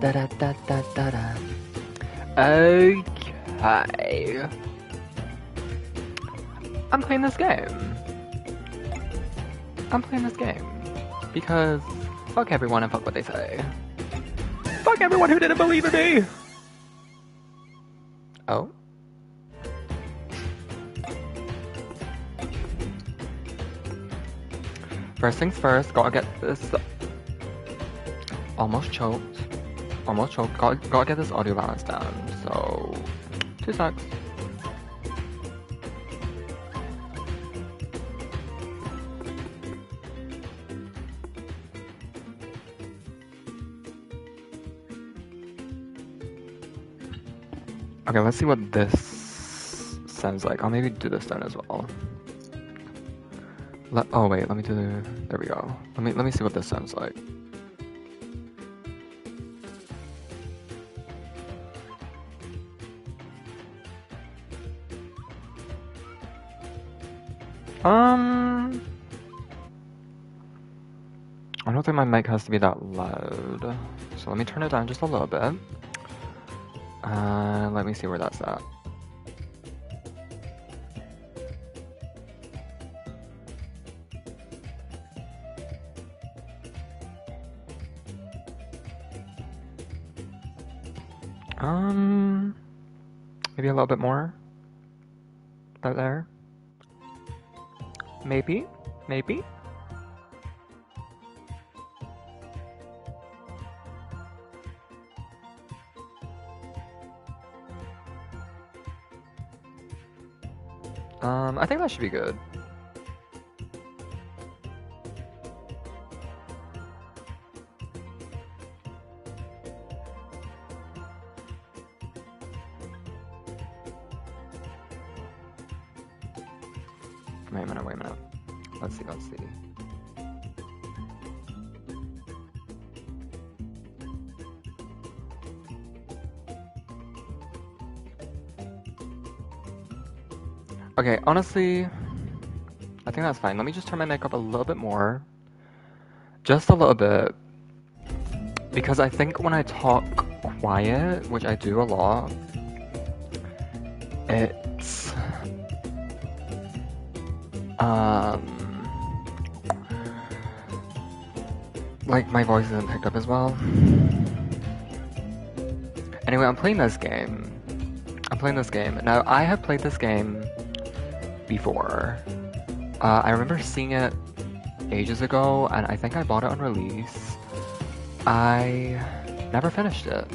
Da da da da da da. Okay. I'm playing this game. I'm playing this game. Because fuck everyone and fuck what they say. Fuck everyone who didn't believe in me! Oh? First things first, gotta get this... Almost choked. Almost choked. Gotta get this audio balance down, so... 2 secs. Okay, let's see what this sounds like. I'll maybe do this then as well. Oh wait, let me do the... There we go. Let me see what this sounds like. I don't think my mic has to be that loud. So let me turn it down just a little bit. Let me see where that's at. Maybe a little bit more. About there. Maybe. I think that should be good. Wait a minute. Let's see. Okay, honestly, I think that's fine. Let me just turn my mic up a little bit more. Just a little bit. Because I think when I talk quiet, which I do a lot, it's... like my voice isn't picked up as well. Anyway, I'm playing this game. Now, I have played this game before. I remember seeing it ages ago, and I think I bought it on release. I never finished it.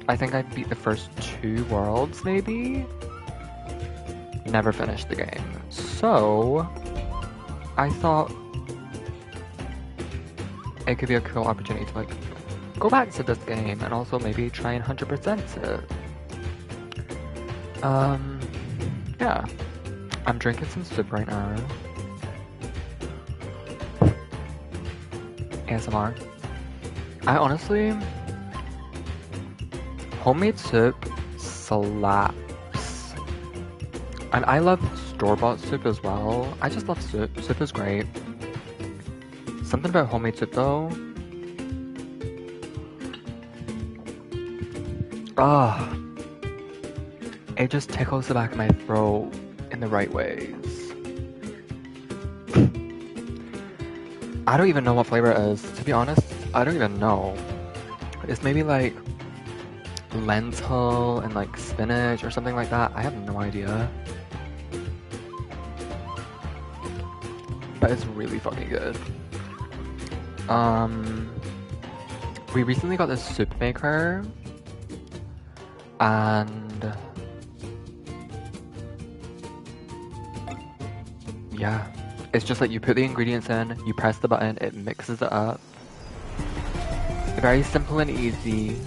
I think I beat the first 2 worlds, maybe? Never finished the game. So, I thought it could be a cool opportunity to, like, go back to this game and also maybe try and 100% it. Yeah. I'm drinking some soup right now. ASMR. I honestly... Homemade soup slaps. And I love store-bought soup as well. I just love soup. Soup is great. Something about homemade soup though. It just tickles the back of my throat in the right ways. I don't even know what flavor it is. To be honest, I don't even know. It's maybe like lentil and like spinach or something like that. I have no idea. But it's really fucking good. We recently got this soup maker, and yeah, it's just like you put the ingredients in, you press the button, it mixes it up. Very simple and easy.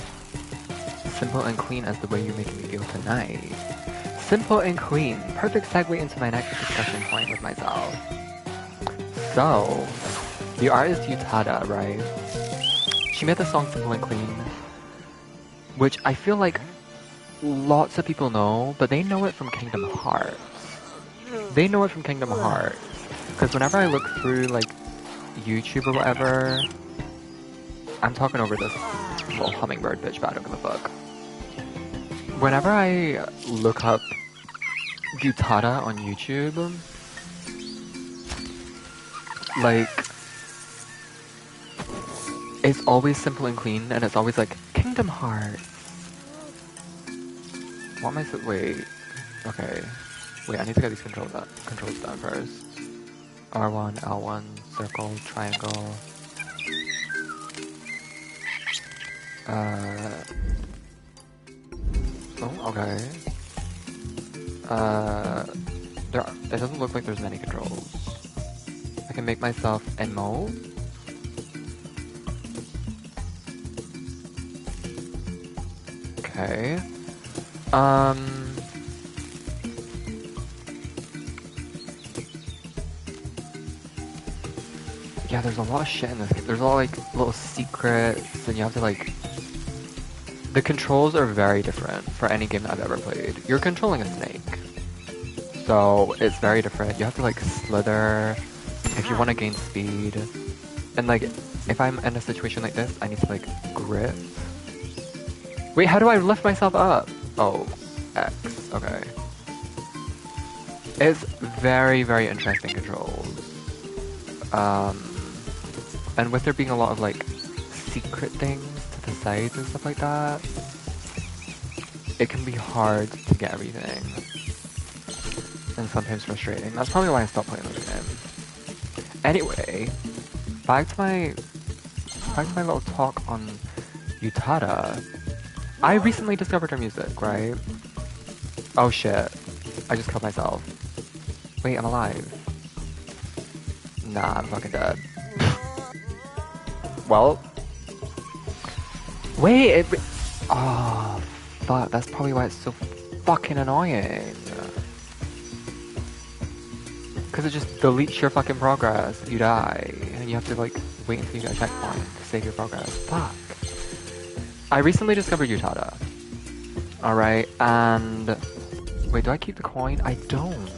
Simple and clean as the way you're making me feel tonight. Simple and clean. Perfect segue into my next discussion point with myself. So, the artist Utada, right? She made the song Simple and Clean, which I feel like lots of people know, but they know it from Kingdom Hearts. They know it from Kingdom Hearts. Because whenever I look through, like, YouTube or whatever, I'm talking over this Little hummingbird bitch, but I don't give a fuck. Whenever I look up Utada on YouTube, like, it's always simple and clean, and it's always like, Kingdom Hearts. What am I wait. Okay. Wait, I need to get these controls down first. R1, L1, circle, triangle. Oh, okay. It doesn't look like there's many controls. I can make myself emote. Okay. Yeah, there's a lot of shit in this game. There's a lot, like, little secrets, and you have to, like... The controls are very different for any game that I've ever played. You're controlling a snake. So, it's very different. You have to, like, slither if you want to gain speed. And, like, if I'm in a situation like this, I need to, like, grip. Wait, how do I lift myself up? Oh, X. Okay. It's very, very interesting controls. And with there being a lot of, like, secret things to the sides and stuff like that, it can be hard to get everything. And sometimes frustrating. That's probably why I stopped playing this game. Anyway, back to my little talk on Utada. I recently discovered her music, right? Oh shit. I just killed myself. Wait, I'm alive. Nah, I'm fucking dead. Well. Wait, oh, fuck, that's probably why it's so fucking annoying. Because it just deletes your fucking progress if you die. And you have to, like, wait until you get a checkpoint to save your progress. Fuck. I recently discovered Utada. Alright, and... Wait, do I keep the coin? I don't.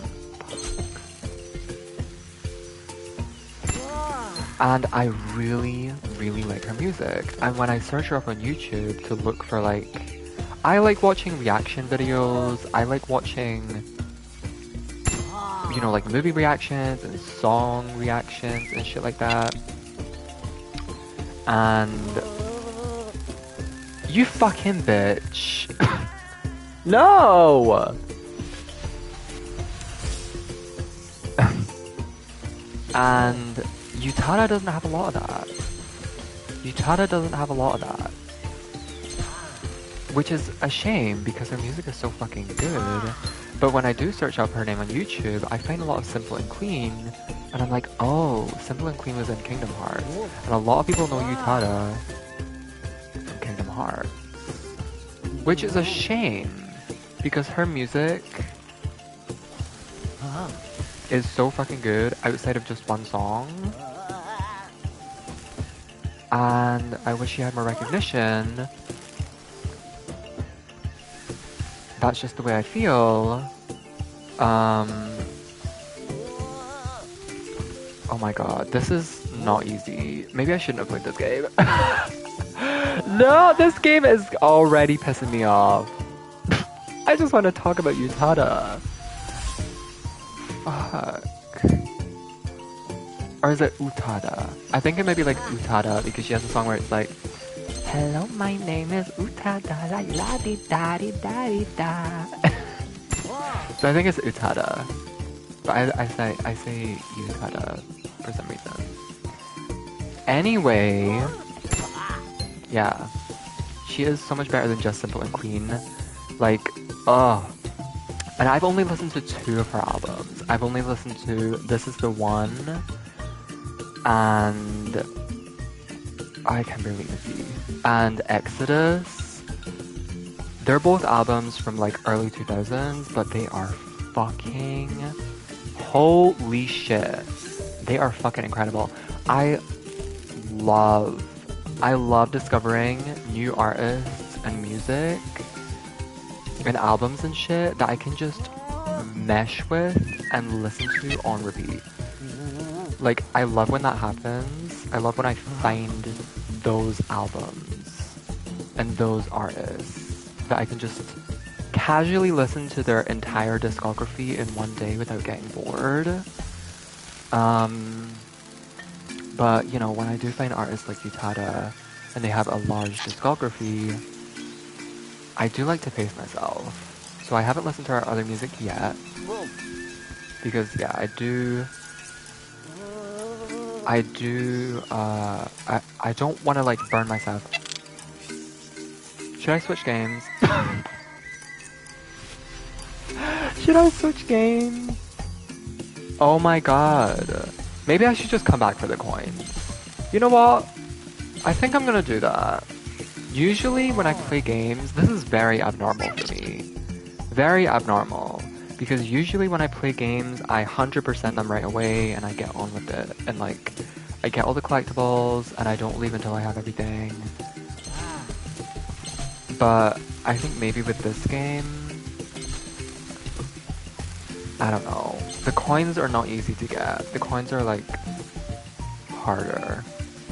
And I really, really like her music. And when I search her up on YouTube to look for, like... I like watching reaction videos. I like watching... You know, like movie reactions and song reactions and shit like that. And... You fucking bitch. No! And Utada doesn't have a lot of that. Utada doesn't have a lot of that. Which is a shame because her music is so fucking good. But when I do search up her name on YouTube, I find a lot of Simple and Clean. And I'm like, oh, Simple and Clean was in Kingdom Hearts. And a lot of people know Utada from Kingdom Hearts. Which is a shame. Because her music is so fucking good outside of just one song. And I wish she had more recognition. That's just the way I feel. Oh my god, this is not easy. Maybe I shouldn't have played this game. No, this game is already pissing me off. I just want to talk about Utada. Fuck. Or is it Utada? I think it might be like Utada because she has a song where it's like, hello, my name is Utada, la la di da di da di da. So I think it's Utada. But I say Utada for some reason. Anyway, yeah. She is so much better than just Simple and Clean. Like, and I've only listened to 2 of her albums. I've only listened to This Is the One and I can barely even see. And Exodus. They're both albums from like early 2000s, but they are fucking holy shit. They are fucking incredible. I love discovering new artists and music and albums and shit that I can just mesh with and listen to on repeat. Like, I love when that happens. I love when I find those albums and those artists that I can just casually listen to their entire discography in one day without getting bored. But, you know, when I do find artists like Utada and they have a large discography, I do like to pace myself. So I haven't listened to her other music yet. Because, yeah, I don't want to, like, burn myself. Should I switch games? Should I switch games? Oh my god. Maybe I should just come back for the coins. You know what? I think I'm gonna do that. Usually when I play games, this is very abnormal for me. Very abnormal. Because usually when I play games, I 100% them right away and I get on with it. And like, I get all the collectibles and I don't leave until I have everything. But I think maybe with this game, I don't know. The coins are not easy to get. The coins are like harder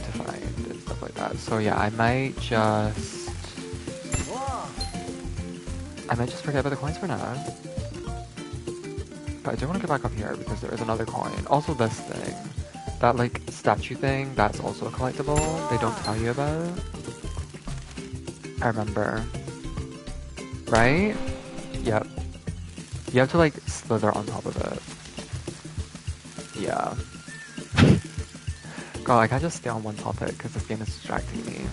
to find and stuff like that. So yeah, I might just forget about the coins for now. But I do want to get back up here because there is another coin. Also this thing. That like statue thing, that's also a collectible. They don't tell you about. I remember. Right? Yep. You have to like slither on top of it. Yeah. God, I can't just stay on one topic because this game is distracting me.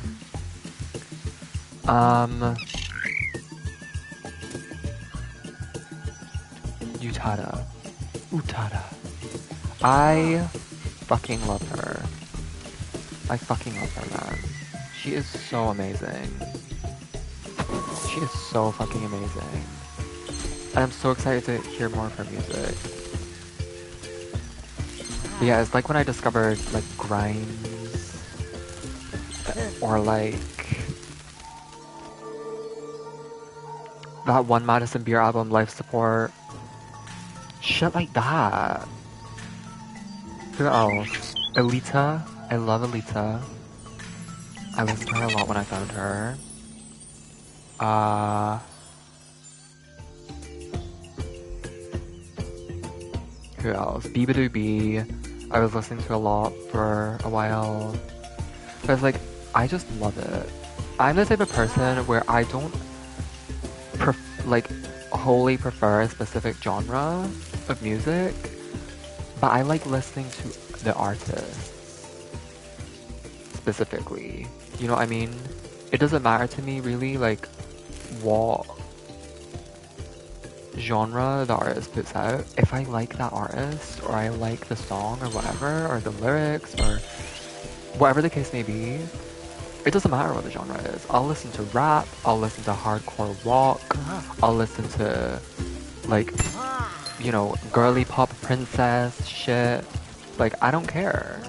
Utada. I fucking love her. I fucking love her, man. She is so amazing. She is so fucking amazing. And I'm so excited to hear more of her music. But yeah, it's like when I discovered like Grimes or like that one Madison Beer album, Life Support. Shit like that. Who else? Alita. I love Alita. I listened to her a lot when I found her. Who else? Bee. I was listening to a lot for a while. But it's like, I just love it. I'm the type of person where I don't wholly prefer a specific genre of music, but I like listening to the artist specifically. You know what I mean? It doesn't matter to me really like what genre the artist puts out. If I like that artist or I like the song or whatever, or the lyrics or whatever the case may be, it doesn't matter what the genre is. I'll listen to rap, I'll listen to hardcore rock, I'll listen to like, you know, girly pop princess shit. Like, I don't care.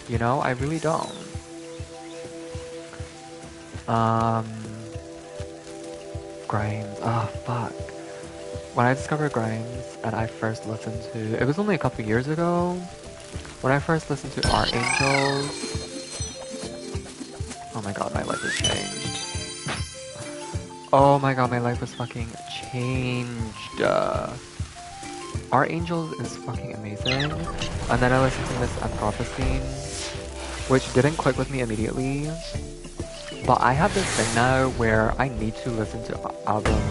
You know, I really don't. Grimes. Oh, fuck. When I discovered Grimes and I first listened to... It was only a couple years ago. When I first listened to Art Angels... Oh my god, my life has changed. Oh my god, my life was fucking changed. Art Angels is fucking amazing. And then I listened to Miss Anthropocene, which didn't click with me immediately. But I have this thing now where I need to listen to albums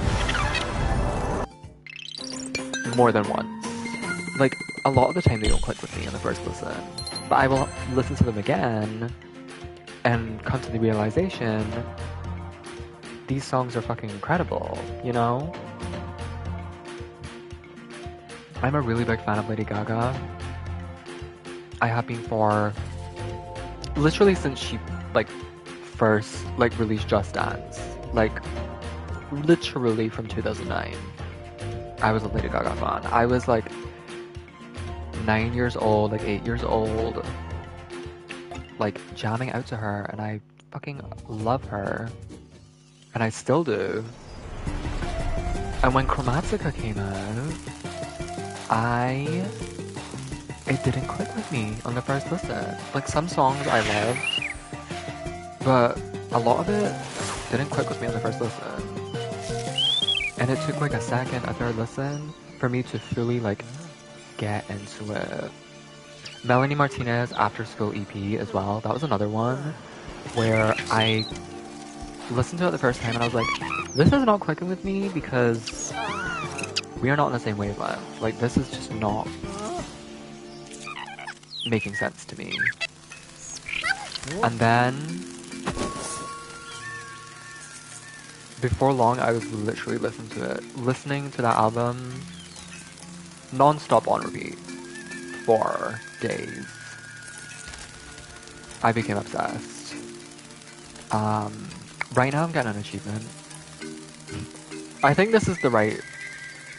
more than once. Like, a lot of the time they don't click with me in the first listen. But I will listen to them again and come to the realization these songs are fucking incredible, you know? I'm a really big fan of Lady Gaga. I have been for literally since she like first like released Just Dance. Like literally from 2009. I was a Lady Gaga fan. I was like 9 years old, like 8 years old, like jamming out to her, and I fucking love her. And I still do. And when Chromatica came out, it didn't click with me on the first listen. Like, some songs I loved, but a lot of it didn't click with me on the first listen. And it took like a second, a third listen for me to fully like get into it. Melanie Martinez After School EP as well. That was another one where I listened to it the first time and I was like, this is not clicking with me because we are not on the same wavelength. Like, this is just not making sense to me. And then before long, I was literally listening to that album non-stop on repeat for days. I became obsessed. Right now I'm getting an achievement. I think this is the right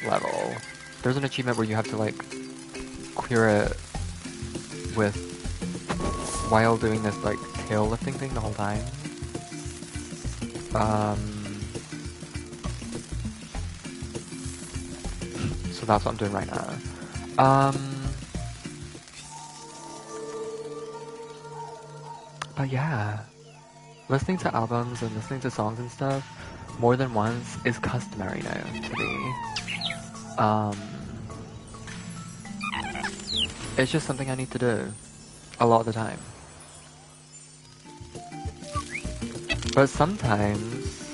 level. There's an achievement where you have to like clear it with while doing this like tail lifting thing the whole time. So that's what I'm doing right now. But yeah, listening to albums and listening to songs and stuff more than once is customary now to me. It's just something I need to do a lot of the time. But sometimes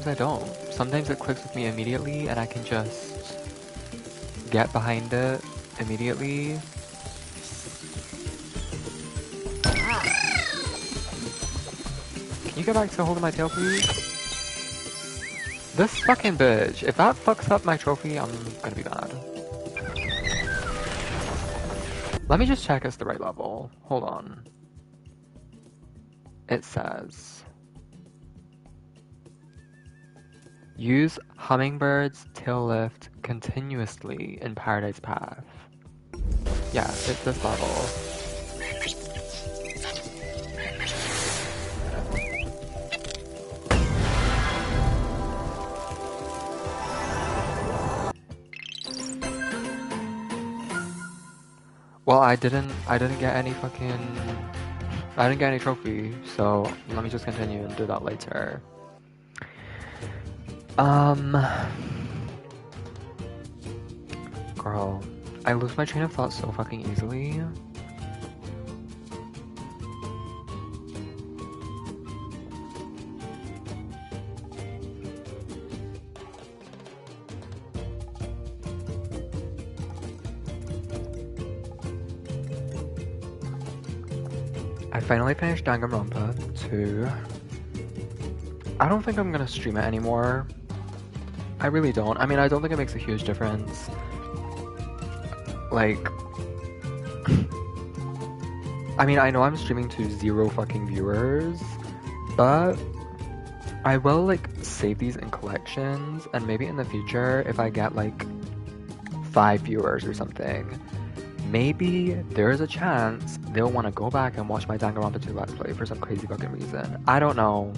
I don't. Sometimes it clicks with me immediately and I can just get behind it immediately. Can you get back to holding my tail, please? This fucking bitch. If that fucks up my trophy, I'm gonna be mad. Let me just check it's the right level. Hold on. It says... use Hummingbird's tail lift continuously in Paradise Path. Yeah, it's this level. Well, I didn't get any trophy, so let me just continue and do that later. Girl, I lose my train of thought so fucking easily. I finally finished Danganronpa 2. I don't think I'm gonna stream it anymore. I really don't. I mean, I don't think it makes a huge difference. Like... I mean, I know I'm streaming to 0 fucking viewers, but I will, like, save these in collections, and maybe in the future, if I get, like, 5 viewers or something, maybe there's a chance they'll want to go back and watch my Danganronpa 2 Let's Play for some crazy fucking reason. I don't know.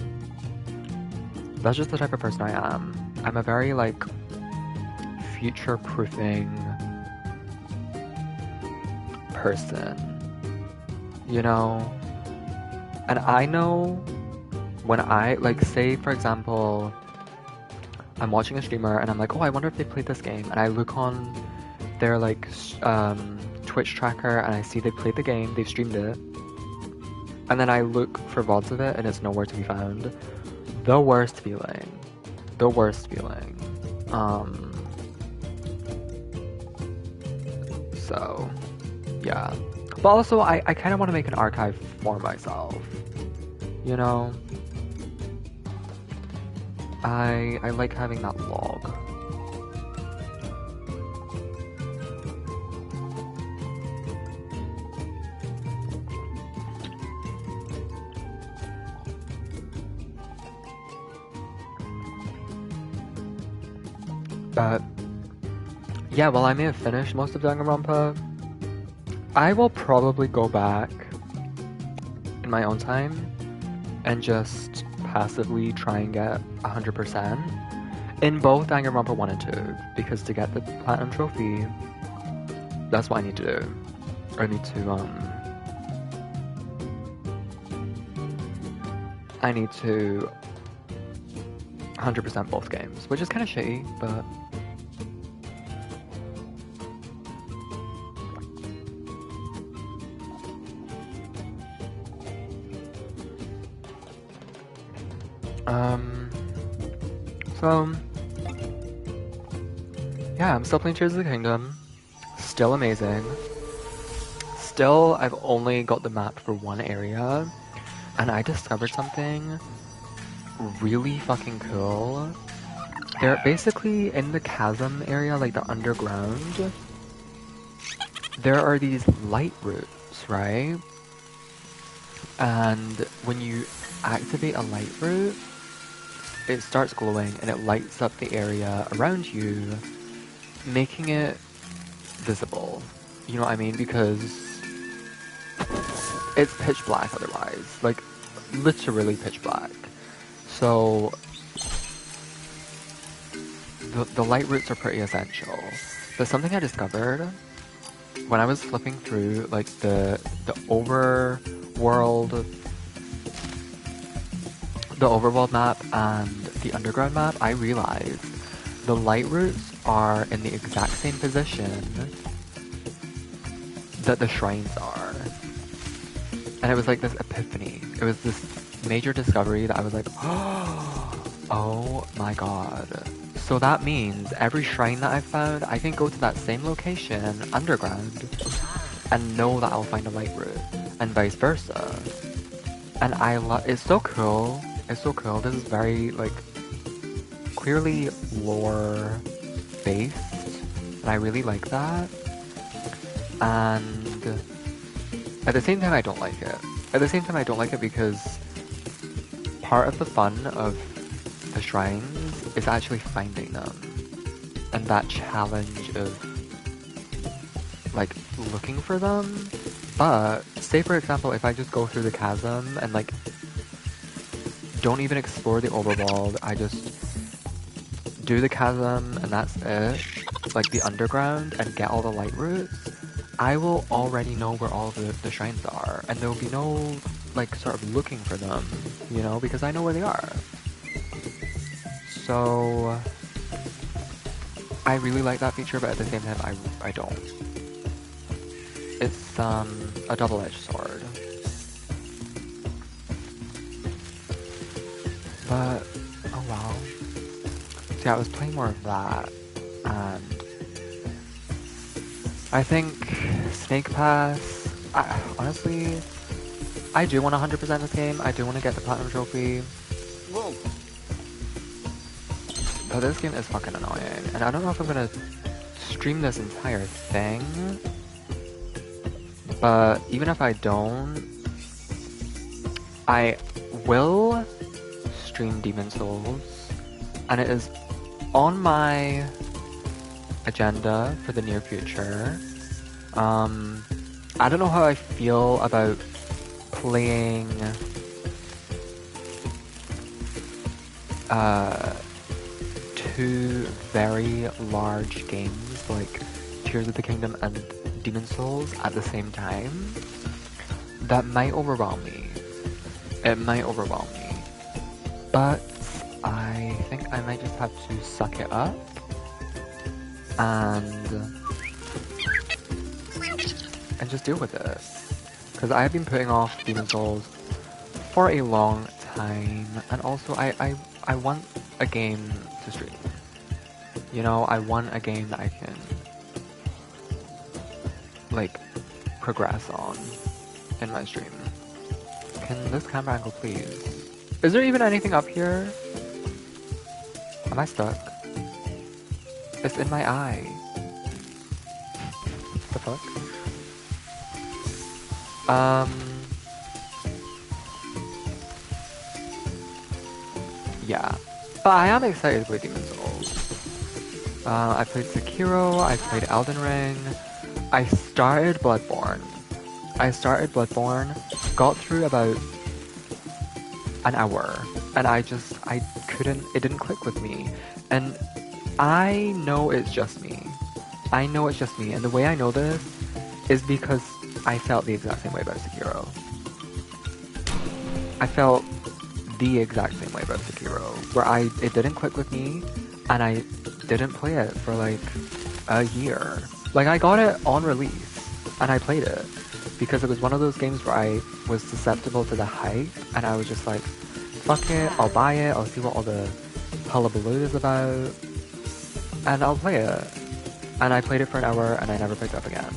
That's just the type of person I am. I'm a very, like, future-proofing person. You know? And I know when I, like, say, for example, I'm watching a streamer and I'm like, oh, I wonder if they played this game. And I look on their, like, Twitch tracker and I see they played the game, they've streamed it. And then I look for VODs of it and it's nowhere to be found. The worst feeling. The worst feeling. So, yeah. But also, I kind of want to make an archive for myself. You know? I like having that log. But yeah, well, I may have finished most of Danganronpa. I will probably go back in my own time and just passively try and get 100% in both Danganronpa 1 and 2, because to get the Platinum Trophy, that's what I need to do. I need to I need to 100% both games, which is kind of shitty, but... So... Yeah, I'm still playing Tears of the Kingdom. Still amazing. Still, I've only got the map for one area, and I discovered something really fucking cool. They're basically in the chasm area, like the underground. There are these light routes, right? And when you activate a light route, it starts glowing and it lights up the area around you, making it visible. You know what I mean? Because it's pitch black otherwise. Like, literally pitch black. So, the light routes are pretty essential. But something I discovered when I was flipping through, like, the overworld map and the underground map, I realized the light routes are in the exact same position that the shrines are. And it was like this epiphany. It was this major discovery that I was like, oh my god. So that means every shrine that I found, I can go to that same location, underground, and know that I'll find a light route, and vice versa. And it's so cool. It's so cool. This is very, like, clearly lore-based, and I really like that. And at the same time, I don't like it. At the same time, I don't like it because part of the fun of the shrines is actually finding them. And that challenge of, like, looking for them. But, say for example, if I just go through the chasm and, like, don't even explore the overworld, I just do the chasm and that's it, like the underground, and get all the light routes, I will already know where all the shrines are, and there will be no, like, sort of looking for them, you know, because I know where they are. So, I really like that feature, but at the same time, I don't. It's, a double-edged sword. But, oh wow. See, I was playing more of that, and I think Snake Pass, honestly, I do want to 100% this game. I do want to get the Platinum Trophy. Whoa. But this game is fucking annoying, and I don't know if I'm gonna stream this entire thing, but even if I don't, I will stream Demon's Souls, and it is on my agenda for the near future. I don't know how I feel about playing two very large games like Tears of the Kingdom and Demon's Souls at the same time. That might overwhelm me. It might overwhelm me. But I think I might just have to suck it up and just deal with it. Because I have been putting off Demon's Souls for a long time, and also I want a game to stream. You know, I want a game that I can, like, progress on in my stream. Can this camera angle please? Is there even anything up here? Am I stuck? It's in my eye. The fuck? Yeah. But I am excited to play Demon's Souls. I played Sekiro, I played Elden Ring, I started Bloodborne. Got through about an hour, and it didn't click with me. And I know it's just me. And the way I know this is because I felt the exact same way about Sekiro. I felt the exact same way about Sekiro, where it didn't click with me, and I didn't play it for like a year. Like I got it on release, and I played it, because it was one of those games where I was susceptible to the hype, and I was just like, fuck it, I'll buy it, I'll see what all the hullabaloo is about, and I'll play it. And I played it for an hour, and I never picked it up again.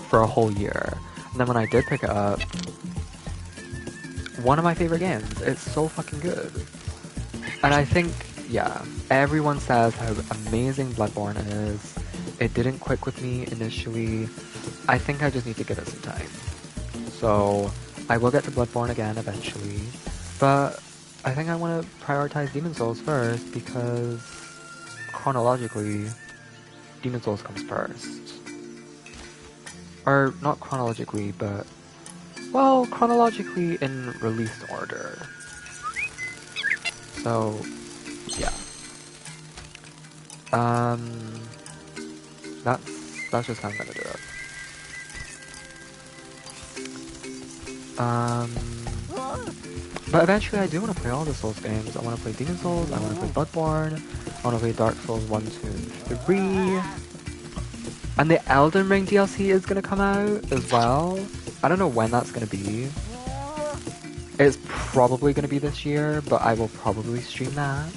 For a whole year. And then when I did pick it up, one of my favorite games. It's so fucking good. And I think, yeah, everyone says how amazing Bloodborne is. It didn't click with me initially. I think I just need to give it some time. So, I will get to Bloodborne again eventually. But I think I want to prioritize Demon's Souls first, because chronologically, Demon's Souls comes first. Or, not chronologically, but... well, chronologically in release order. So, yeah. That's just how I'm gonna do it. But eventually I do want to play all the Souls games. I want to play Demon's Souls, I want to play Bloodborne, I want to play Dark Souls 1, 2, and 3. And the Elden Ring DLC is gonna come out as well. I don't know when that's gonna be. It's probably gonna be this year, but I will probably stream that.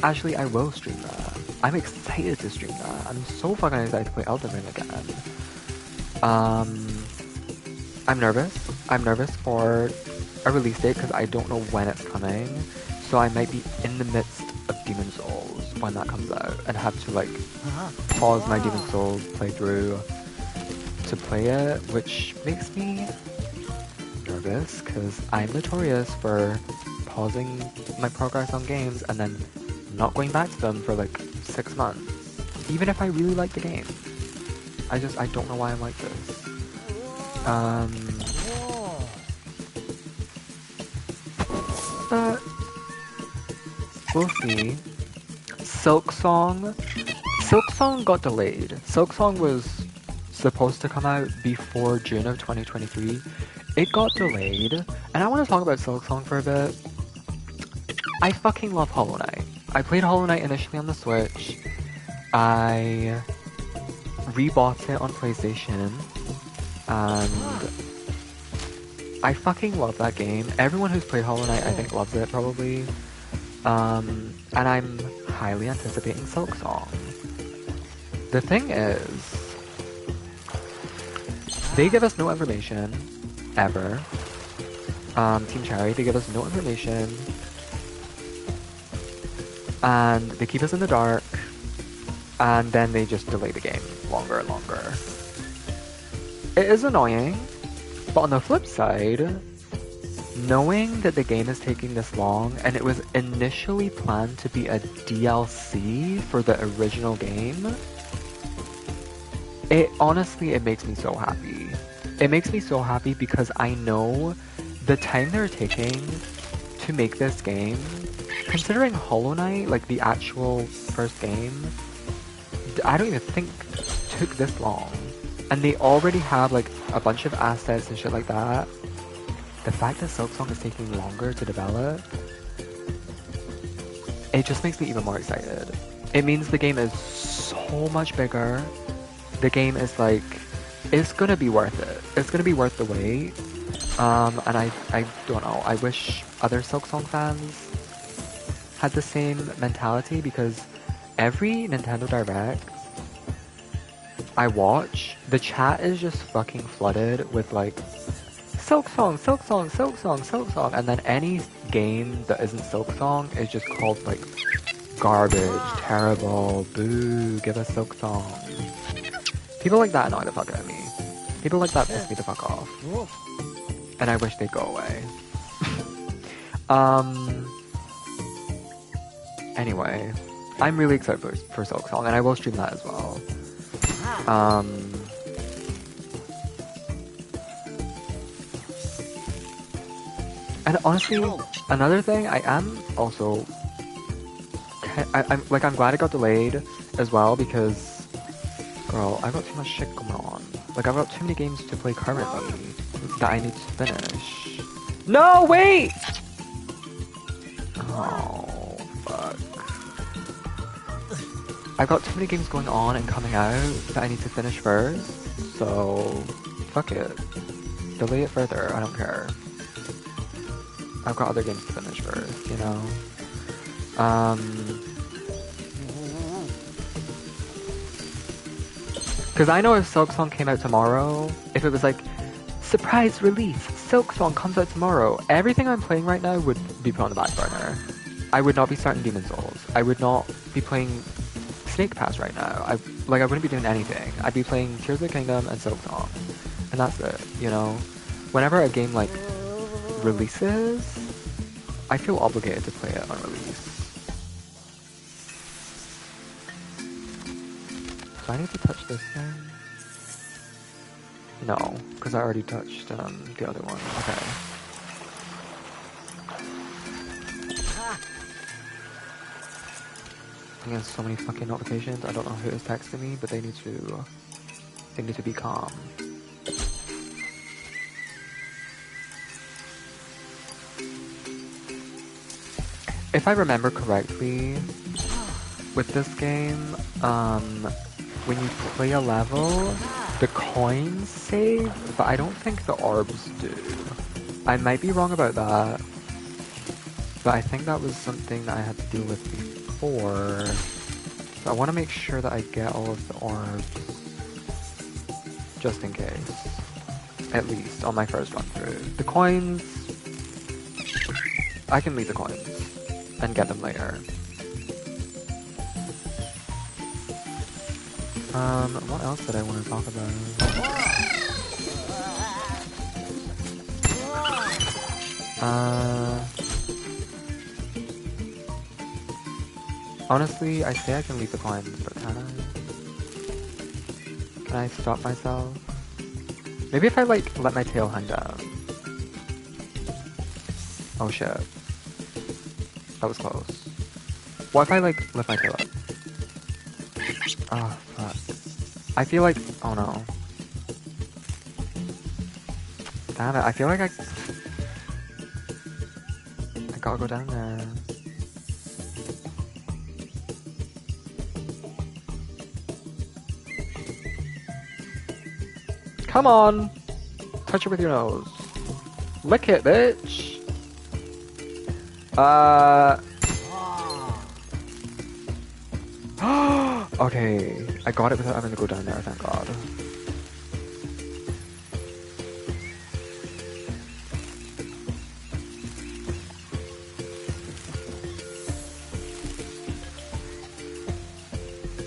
Actually, I will stream that. I'm excited to stream that. I'm so fucking excited to play Elden Ring again. I'm nervous. I'm nervous for a release date because I don't know when it's coming. So I might be in the midst of Demon's Souls when that comes out and have to like pause my Demon's Souls playthrough to play it, which makes me nervous because I'm notorious for pausing my progress on games and then not going back to them for like 6 months, even if I really like the game. I don't know why I'm like this. But we'll see. Silksong got delayed. Silksong was supposed to come out before June of 2023. It got delayed, and I want to talk about Silksong for a bit. I fucking love Hollow Knight. I played Hollow Knight initially on the Switch. I rebought it on PlayStation, and I fucking love that game. Everyone who's played Hollow Knight, I think, loves it, probably. And I'm highly anticipating Silksong. The thing is, they give us no information, ever. Team Cherry, they give us no information. And they keep us in the dark. And then they just delay the game longer and longer. It is annoying, but on the flip side, knowing that the game is taking this long, and it was initially planned to be a DLC for the original game, it makes me so happy. It makes me so happy because I know the time they're taking to make this game, considering Hollow Knight, like the actual first game, I don't even think took this long. And they already have like a bunch of assets and shit like that. The fact that Silksong is taking longer to develop, it just makes me even more excited. It means the game is so much bigger. The game is like, it's gonna be worth it. It's gonna be worth the wait. And I don't know, I wish other Silksong fans had the same mentality, because every Nintendo Direct I watch, the chat is just fucking flooded with like, Silksong, Silksong, Silksong, Silksong, and then any game that isn't Silksong is just called like garbage, terrible, boo, give us Silksong. People like that annoy the fuck out of me. People like that piss me the fuck off. And I wish they'd go away. Anyway, I'm really excited for Silksong, and I will stream that as well. And honestly, another thing, I am also, I'm glad it got delayed as well, because, girl, I've got too much shit going on. Like, I've got too many games to play currently that I need to finish. No, wait! Oh, fuck. I've got too many games going on and coming out that I need to finish first, so fuck it. Delay it further, I don't care. I've got other games to finish first, you know? Because I know if Silksong came out tomorrow, if it was like, surprise release, Silksong comes out tomorrow, everything I'm playing right now would be put on the back burner. I would not be starting Demon's Souls. I would not be playing Snake Pass right now. I wouldn't be doing anything. I'd be playing Tears of the Kingdom and Silksong. And that's it, you know? Whenever a game like releases, I feel obligated to play it on release. Do I need to touch this thing? No, because I already touched the other one. Okay. I get so many fucking notifications. I don't know who is texting me, but they need to be calm. If I remember correctly, with this game, when you play a level, the coins save, but I don't think the orbs do. I might be wrong about that, but I think that was something that I had to deal with before. So I want to make sure that I get all of the orbs, just in case. At least, on my first run through. The coins, I can leave the coins, and get them later. What else did I want to talk about? Honestly, I say I can leave the coins, but can I? Can I stop myself? Maybe if I, like, let my tail hang down. Oh shit. That was close. What if I, like, lift my tail up? Oh, fuck. I feel like... Oh no. Damn it, I feel like I gotta go down there. Come on! Touch it with your nose. Lick it, bitch! Okay, I got it without having to go down there, thank god.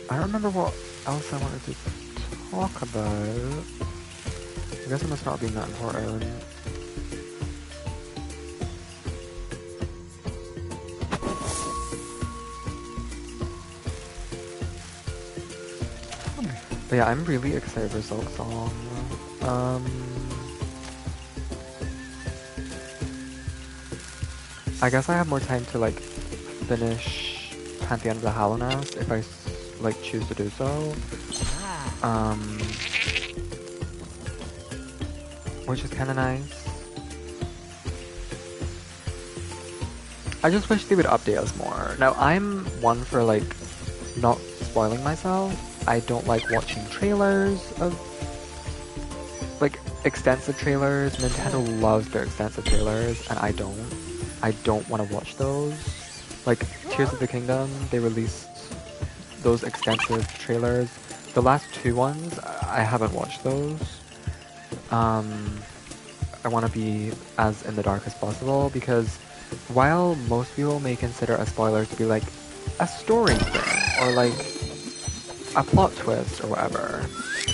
I don't remember what else I wanted to talk about. I guess it must not be that important. But yeah, I'm really excited for Silksong. I guess I have more time to like finish Pantheon of the Hallownest if I like choose to do so. Which is kind of nice. I just wish they would update us more. Now I'm one for like not spoiling myself. I don't like watching trailers of like extensive trailers. Nintendo loves their extensive trailers and I don't. I don't want to watch those. Like Tears of the Kingdom, they released those extensive trailers. The last two ones, I haven't watched those. I want to be as in the dark as possible because while most people may consider a spoiler to be like a story thing or like a plot twist or whatever,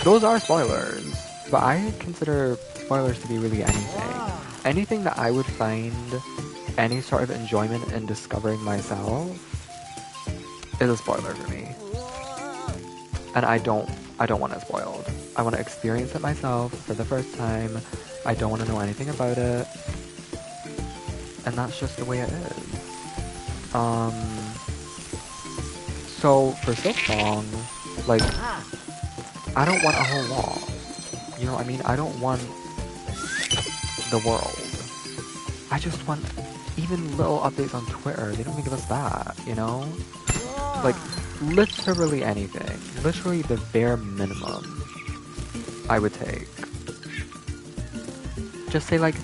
those are spoilers. But I consider spoilers to be really anything. Anything that I would find any sort of enjoyment in discovering myself is a spoiler for me. And I don't want it spoiled. I want to experience it myself for the first time. I don't want to know anything about it. And that's just the way it is. So for Silksong, like, I don't want a whole lot. You know what I mean? I don't want the world. I just want even little updates on Twitter, they don't even give us that, you know? Like, literally anything. Literally the bare minimum I would take. Just say like,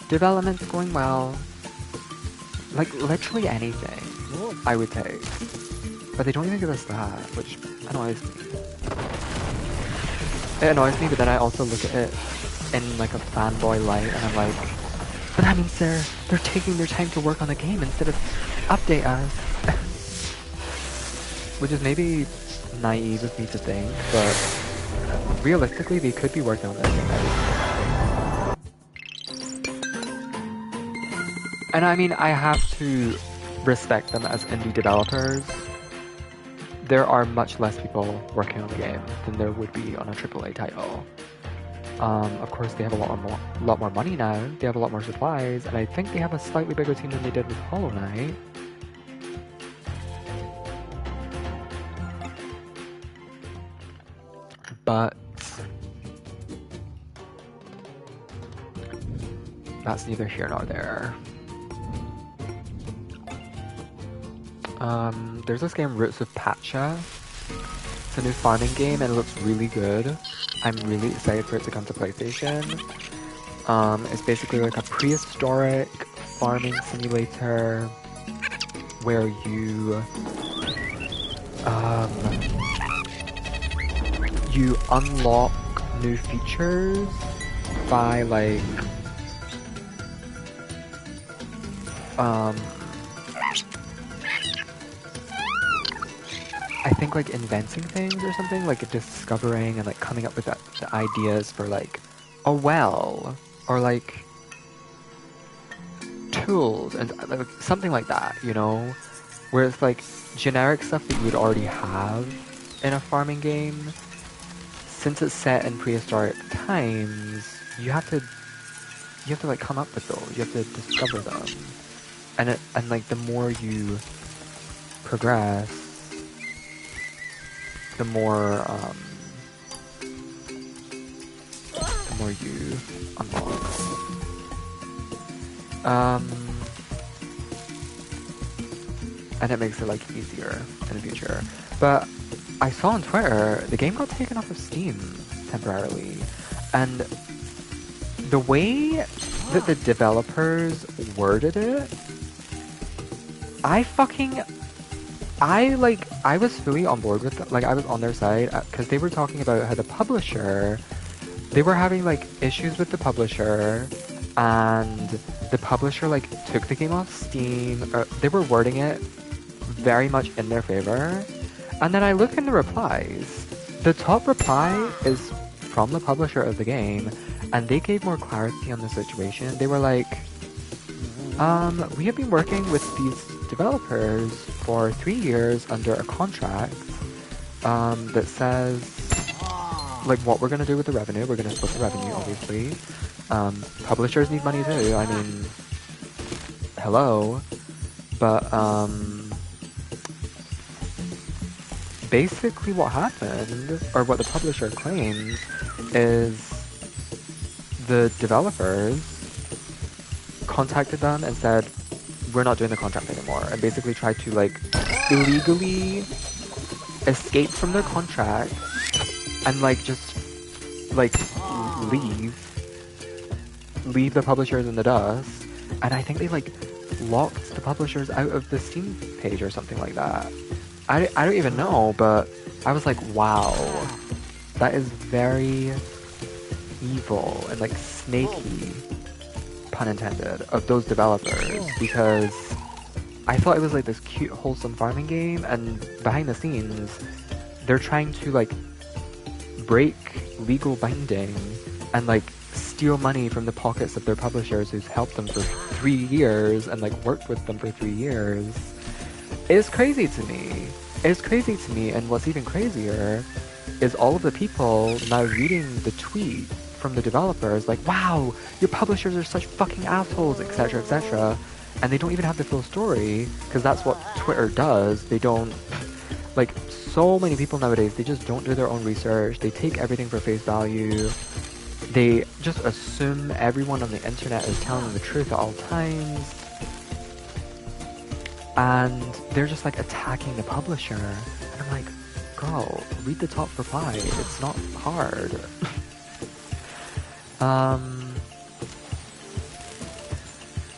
development's going well. Like, literally anything I would take. But they don't even give us that, which annoys me. It annoys me, but then I also look at it in like a fanboy light, and I'm like, but that means they're taking their time to work on the game instead of update us. Which is maybe naive of me to think, but realistically, they could be working on this thing every single day. And I mean, I have to respect them as indie developers. There are much less people working on the game than there would be on a AAA title. Of course, they have a lot more money now. They have a lot more supplies, and I think they have a slightly bigger team than they did with Hollow Knight. But that's neither here nor there. There's this game, Roots of Pacha. It's a new farming game and it looks really good. I'm really excited for it to come to PlayStation. It's basically like a prehistoric farming simulator where you you unlock new features by like I think like inventing things or something, like discovering and like coming up with the ideas for like a well or like tools and like, something like that, you know, where it's like generic stuff that you would already have in a farming game. Since it's set in prehistoric times, you have to like come up with those. You have to discover them, and like the more you progress, the more you unlock. And it makes it like easier in the future. But I saw on Twitter the game got taken off of Steam temporarily, and the way that the developers worded it, I was fully on board with it. Like, I was on their side because they were talking about how the publisher, they were having like issues with the publisher, and the publisher like took the game off Steam. They were wording it very much in their favor. And then I look in the replies. The top reply is from the publisher of the game, and they gave more clarity on the situation. They were like, we have been working with these developers for 3 years under a contract that says like what we're gonna do with the revenue. We're gonna split the revenue, obviously. Publishers need money too. I mean, hello. But basically what happened, or what the publisher claims, is the developers contacted them and said, we're not doing the contract anymore, and basically tried to like illegally escape from their contract and like just like leave the publishers in the dust. And I think they like locked the publishers out of the Steam page or something like that. I don't even know, but I was like, wow, that is very evil and like snaky, pun intended, of those developers, because I thought it was like this cute, wholesome farming game, and behind the scenes, they're trying to like break legal binding and like steal money from the pockets of their publishers who's helped them for 3 years and like worked with them for 3 years. It's crazy to me. It's crazy to me, and what's even crazier is all of the people now reading the tweet from the developers like, wow, your publishers are such fucking assholes, etc, etc, and they don't even have the full story, because that's what Twitter does. They don't, like, so many people nowadays, they just don't do their own research. They take everything for face value. They just assume everyone on the internet is telling them the truth at all times. and they're just like attacking the publisher, and I'm like, girl, read the top reply, it's not hard.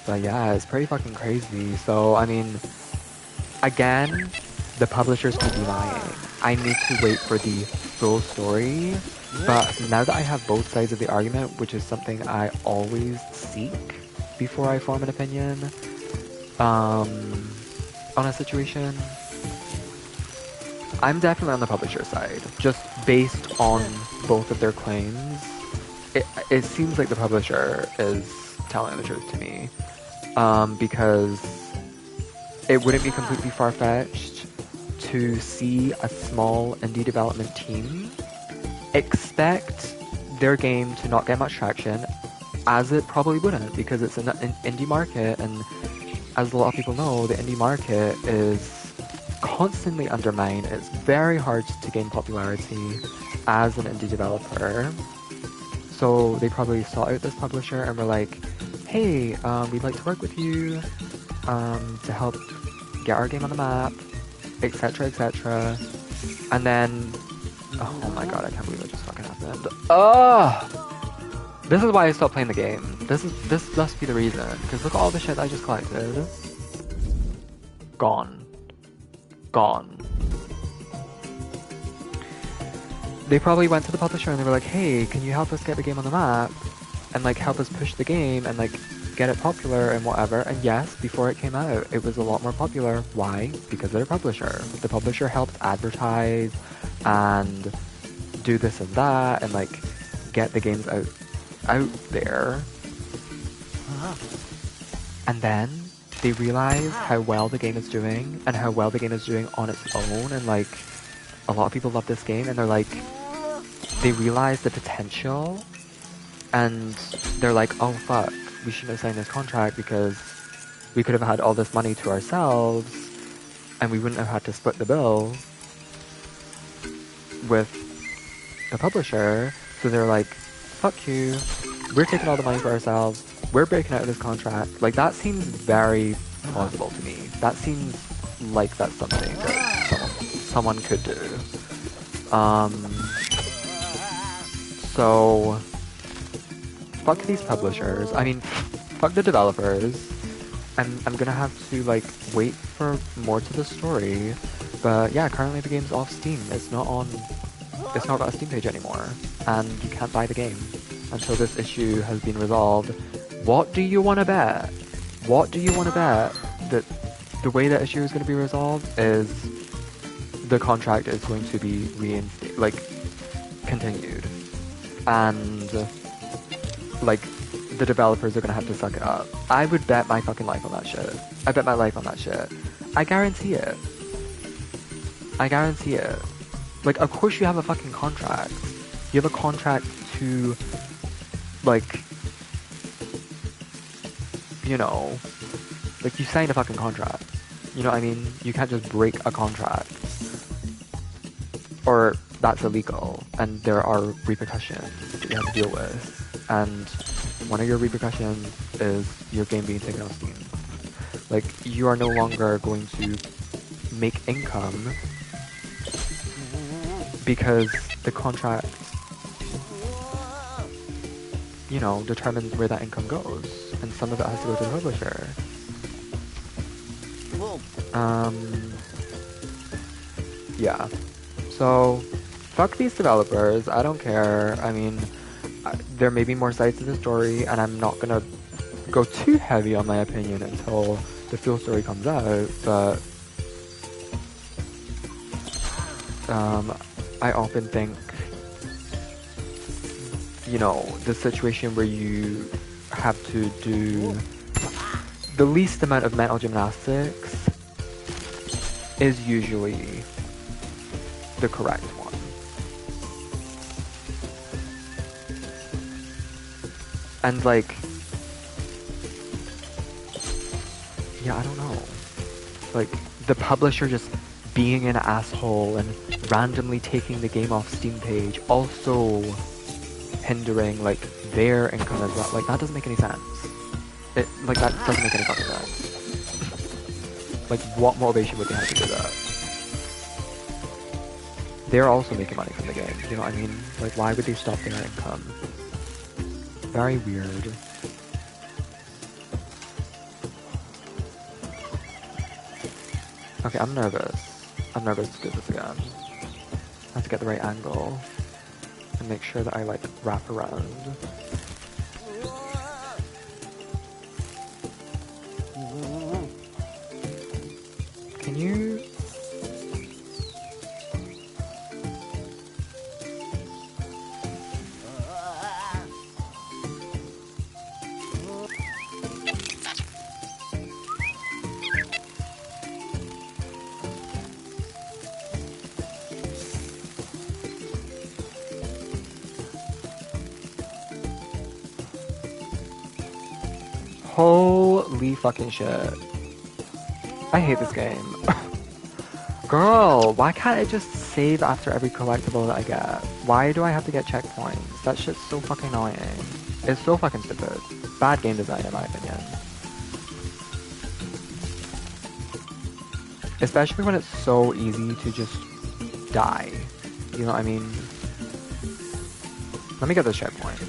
But yeah, it's pretty fucking crazy. So I mean, again, the publishers keep denying. I need to wait for the full story, but now that I have both sides of the argument, which is something I always seek before I form an opinion, on a situation, I'm definitely on the publisher side, just based on both of their claims. It seems like the publisher is telling the truth to me, because it wouldn't be completely far-fetched to see a small indie development team expect their game to not get much traction, as it probably wouldn't, because it's an indie market, and as a lot of people know, the indie market is constantly undermined. It's very hard to gain popularity as an indie developer. So they probably sought out this publisher and were like, hey, we'd like to work with you to help get our game on the map, etc, etc. And then, oh my god, I can't believe it just fucking happened. This is why I stopped playing the game. This must be the reason, because look at all the shit I just collected. Gone. They probably went to the publisher and they were like, hey, can you help us get the game on the map? And like help us push the game and like get it popular and whatever. And yes, before it came out, it was a lot more popular. Why? Because of their publisher. The publisher helped advertise and do this and that and like get the games out there. And then they realize how well the game is doing and how well the game is doing on its own, and like a lot of people love this game, and they're like, they realize the potential, and they're like, oh fuck, we shouldn't have signed this contract because we could have had all this money to ourselves and we wouldn't have had to split the bill with the publisher. So they're like, fuck you, we're taking all the money for ourselves, we're breaking out of this contract. Like, that seems very plausible to me. That seems like that's something that someone could do. So fuck these publishers. I mean, fuck the developers. I'm gonna have to like wait for more to the story. But yeah, currently the game's off Steam. It's not got a Steam page anymore, and you can't buy the game until this issue has been resolved. What do you want to bet? What do you want to bet that the way that issue is going to be resolved is the contract is going to be continued, and like the developers are going to have to suck it up. I would bet my fucking life on that shit. I bet my life on that shit. I guarantee it. I guarantee it. Like, of course you have a fucking contract. You have a contract to, like, you know, like, you signed a fucking contract. You know what I mean? You can't just break a contract. Or that's illegal, and there are repercussions that you have to deal with. And one of your repercussions is your game being taken off Steam. Like, you are no longer going to make income because the contract, you know, determines where that income goes, and some of it has to go to the publisher. Yeah. So, fuck these developers, I don't care. I mean, there may be more sides to the story, and I'm not gonna go too heavy on my opinion until the full story comes out, but I often think, you know, the situation where you have to do the least amount of mental gymnastics is usually the correct one. And like, yeah, I don't know. Like, the publisher just being an asshole and randomly taking the game off Steam page, also hindering like their income as well. Like, that doesn't make any sense. That doesn't make any fucking sense. Like, what motivation would they have to do that? They're also making money from the game, you know what I mean? Like, why would they stop their income? Very weird. Okay, I'm nervous. I'm nervous to do this again. I have to get the right angle and make sure that I, like, wrap around. Can you... Holy fucking shit. I hate this game. Girl, why can't I just save after every collectible that I get? Why do I have to get checkpoints? That shit's so fucking annoying. It's so fucking stupid. Bad game design in my opinion. Especially when it's so easy to just die. You know what I mean? Let me get this checkpoint.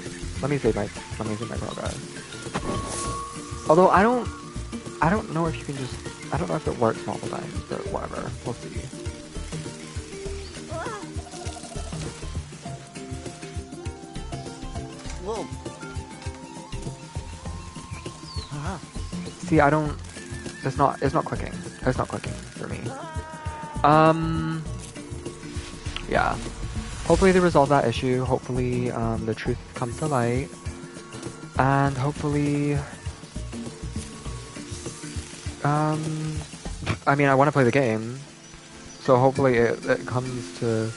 Let me save my progress. Although I don't know if you can just, I don't know if it works multiple times, but whatever, we'll see. Whoa. See, I don't, it's not clicking. It's not clicking for me. Yeah. Hopefully they resolve that issue. Hopefully, the truth comes to light. And hopefully, I mean, I want to play the game, so hopefully it comes to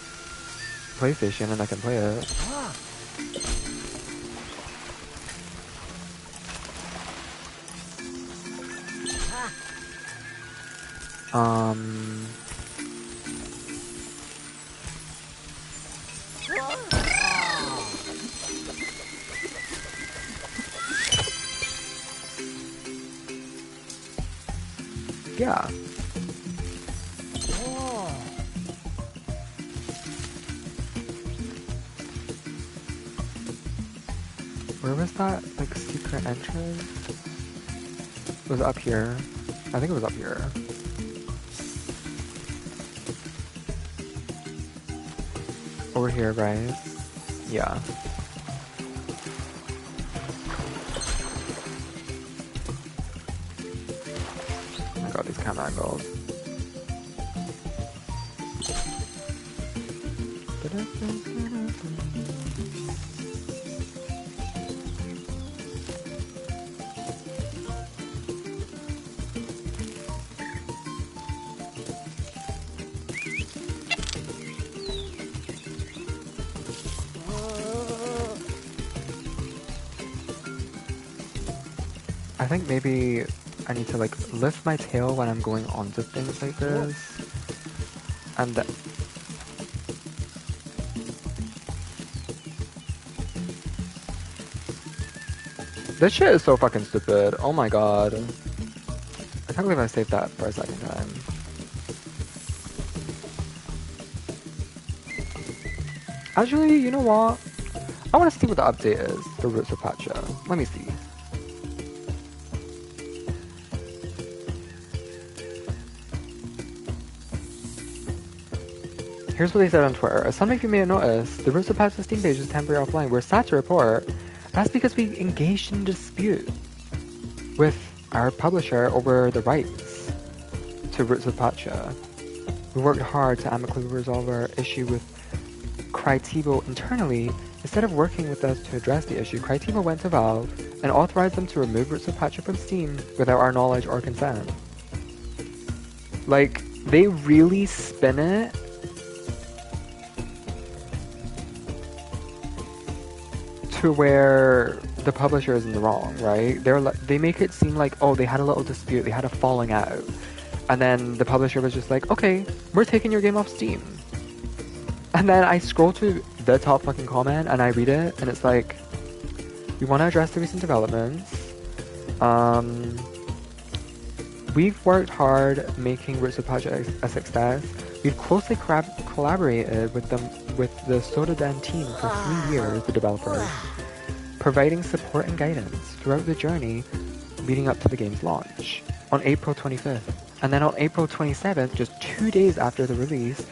PlayStation and I can play it. Yeah. Where was that, like, secret entrance? It was up here. I think it was up here. Over here, right? Yeah. Oh my god, these camera angles. I think maybe I need to, like, lift my tail when I'm going onto things like this. And this shit is so fucking stupid. Oh my god. I can't believe I saved that for a second time. Actually, you know what? I want to see what the update is for Roots of Pacha. Let me see. Here's what they said on Twitter. As some of you may have noticed, the Roots of Pacha Steam page is temporarily offline. We're sad to report that's because we engaged in a dispute with our publisher over the rights to Roots of Pacha. We worked hard to amicably resolve our issue with Crytivo internally. Instead of working with us to address the issue, Crytivo went to Valve and authorized them to remove Roots of Pacha from Steam without our knowledge or consent. Like, they really spin it to where the publisher is in the wrong, right? They make it seem like, oh, they had a little dispute, they had a falling out, and then the publisher was just like, okay, we're taking your game off Steam. And then I scroll to the top fucking comment and I read it, and it's like, we want to address the recent developments. We've worked hard making Roots of Project a success. We've closely collaborated with the Sodaden team for 3 years, the developers, providing support and guidance throughout the journey leading up to the game's launch on April 25th. And then on April 27th, just 2 days after the release,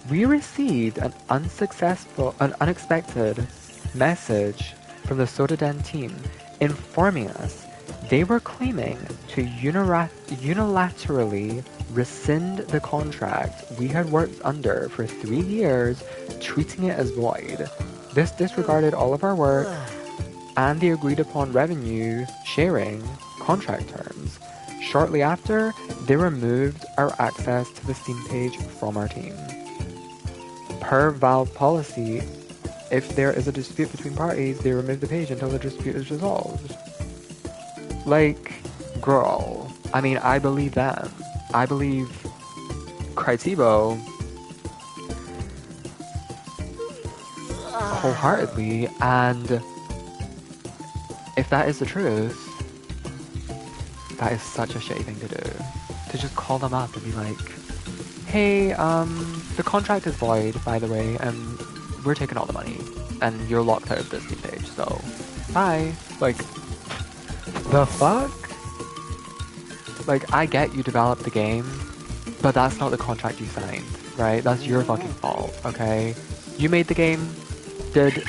we received an unexpected message from the Sodaden team informing us they were claiming to unilaterally rescind the contract we had worked under for 3 years, treating it as void. This disregarded all of our work and the agreed upon revenue sharing contract terms. Shortly after, they removed our access to the Steam page from our team. Per Valve policy, if there is a dispute between parties, they remove the page until the dispute is resolved. Like, girl, I mean, I believe them. I believe Crytivo wholeheartedly, and if that is the truth, that is such a shitty thing to do. To just call them up and be like, hey, the contract is void, by the way, and we're taking all the money, and you're locked out of this Steam page, so bye. Like, the fuck? Like, I get you developed the game, but that's not the contract you signed, right? That's your fucking fault, okay? You made the game. Did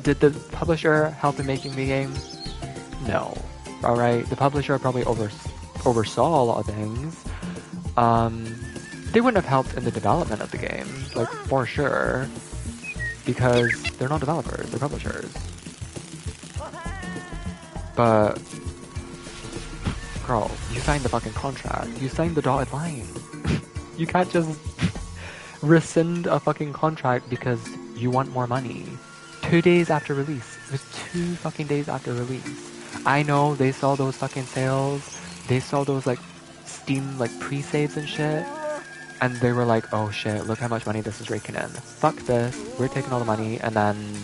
the publisher help in making the game? No. Alright? The publisher probably oversaw a lot of things. They wouldn't have helped in the development of the game, like, for sure. Because they're not developers, they're publishers. But, girl, you signed the fucking contract. You signed the dotted line. You can't just rescind a fucking contract because you want more money. 2 days after release. It was 2 fucking days after release. I know they saw those fucking sales. They saw those, like, Steam, like, pre-saves and shit. And they were like, oh shit, look how much money this is raking in. Fuck this, we're taking all the money, and then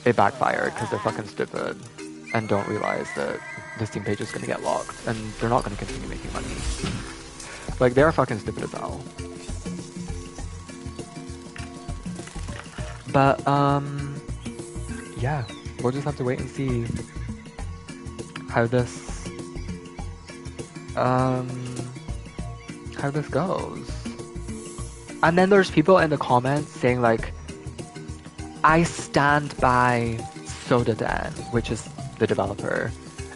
it backfired because they're fucking stupid and don't realize that the Steam page is gonna get locked and they're not gonna continue making money. Like, they're fucking stupid as hell. But, yeah, we'll just have to wait and see how this goes. And then there's people in the comments saying like, I stand by Sodaden, which is the developer,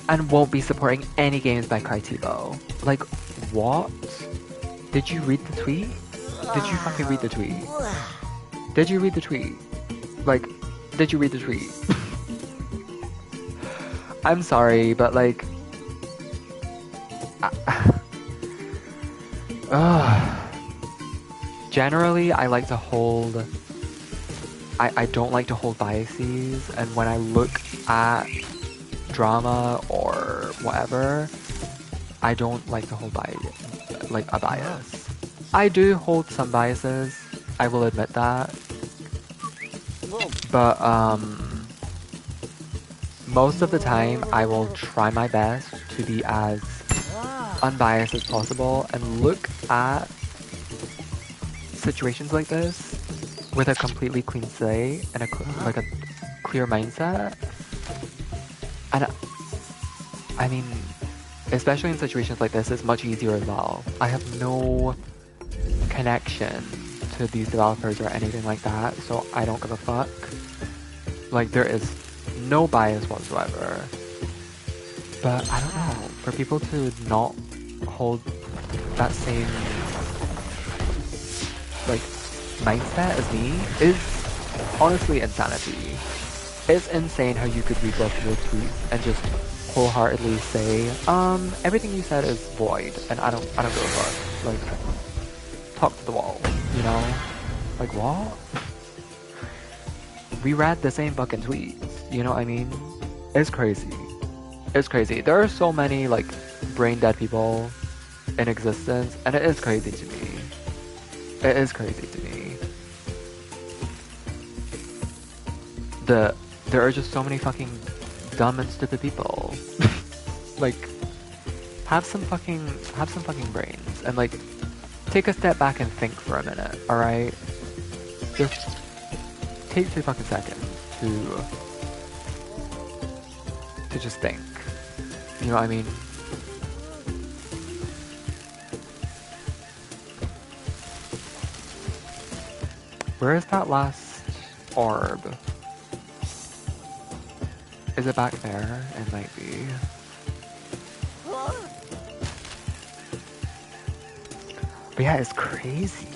and won't be supporting any games by Crytivo. Like, what? Did you read the tweet? Did you fucking read the tweet? Did you read the tweet? Like, did you read the tweet? I'm sorry, but like, generally, I like to hold. I don't like to hold biases, and when I look at drama or whatever, I don't like to hold a bias. I do hold some biases, I will admit that. But most of the time, I will try my best to be as unbiased as possible and look at situations like this with a completely clean slate and a clear mindset. And I mean, especially in situations like this, it's much easier as well. I have no connection to these developers or anything like that, so I don't give a fuck. Like, there is no bias whatsoever. But I don't know, for people to not hold that same like mindset as me is honestly insanity. It's insane how you could read both of those tweets and just wholeheartedly say, everything you said is void and I don't give a fuck. Like, talk to the wall, you know? Like, what? We read the same fucking tweets, you know what I mean? It's crazy. It's crazy. There are so many, like, brain dead people in existence, and it is crazy to me. It is crazy to me. There are just so many fucking dumb and stupid people. Like, have some fucking brains and like take a step back and think for a minute, alright? Just take 3 fucking seconds to just think. You know what I mean? Where is that last orb? Is it back there? It might be. But yeah, it's crazy.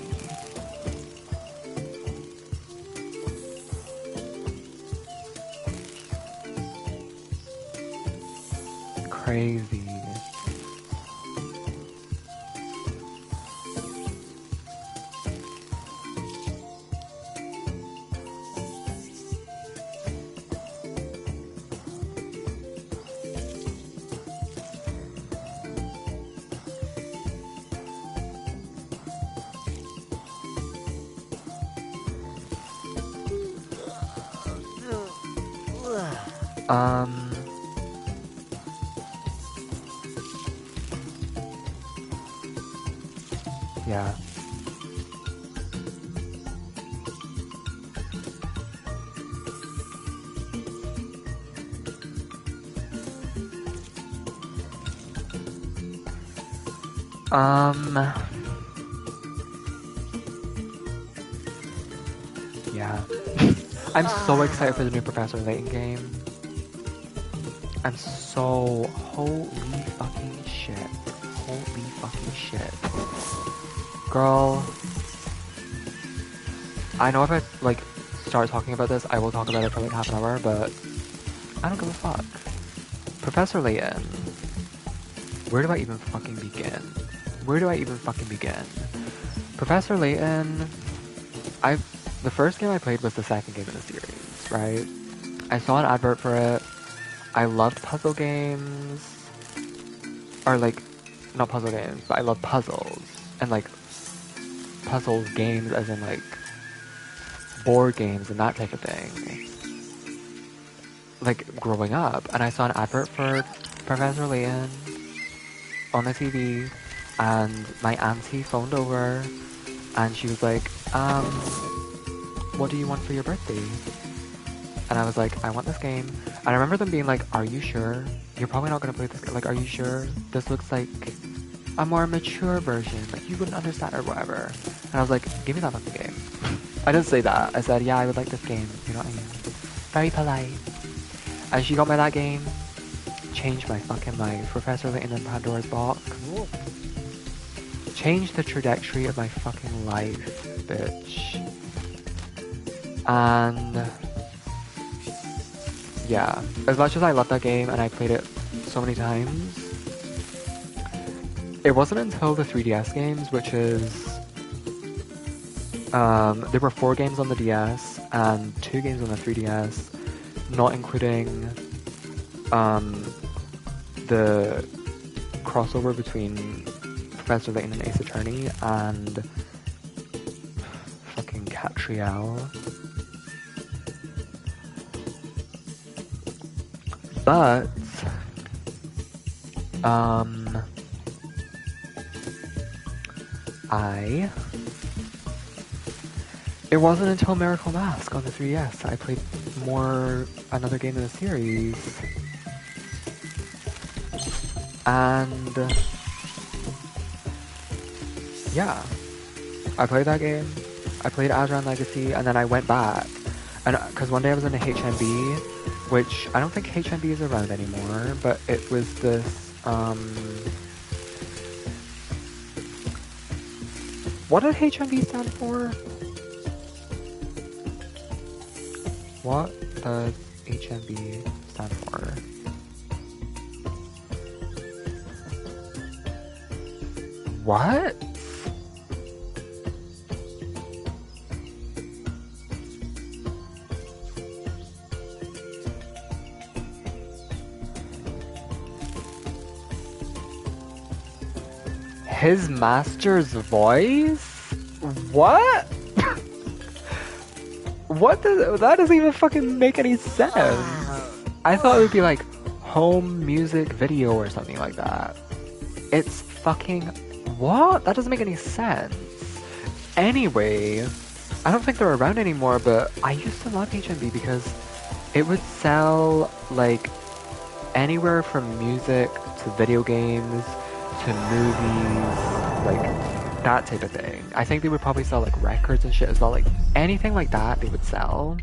Crazy. Yeah. Yeah. I'm so excited for the new Professor Layton game. I'm so... holy fucking shit. Holy fucking shit. Girl. I know if I, like, start talking about this, I will talk about it for like half an hour, but I don't give a fuck. Professor Layton. Where do I even fucking begin? Where do I even fucking begin? Professor Layton... The first game I played was the second game in the series, right? I saw an advert for it. I loved puzzle games. Or like, not puzzle games, but I love puzzles. And like, puzzles games as in like, board games and that type of thing. Like, growing up. And I saw an advert for Professor Layton on the TV. And my auntie phoned over. And she was like, what do you want for your birthday? And I was like, I want this game. And I remember them being like, are you sure? You're probably not gonna play this game. Like, are you sure? This looks like a more mature version. Like, you wouldn't understand or whatever. And I was like, give me that fucking game. I didn't say that. I said, yeah, I would like this game. You know what I mean? Very polite. And she got me that game. Changed my fucking life. Professor Layton and Pandora's Box. Changed the trajectory of my fucking life, bitch. And yeah, as much as I love that game and I played it so many times, it wasn't until the 3DS games, which is there were 4 games on the DS and 2 games on the 3DS, not including the crossover between Professor Layton and Ace Attorney and fucking Catriel. But, it wasn't until Miracle Mask on the 3DS I played another game in the series. And, yeah. I played that game, I played Azran Legacy, and then I went back. And, cause one day I was in a HMB, which I don't think HMB is around anymore, but it was this, what did HMB stand for? What does HMB stand for? What? His master's voice? What? That doesn't even fucking make any sense. I thought it would be like home music video or something like that. It's fucking... What? That doesn't make any sense. Anyway, I don't think they're around anymore, but I used to love HMV because it would sell, like, anywhere from music to video games to movies, like, that type of thing. I think they would probably sell, like, records and shit as well. Like, anything like that they would sell.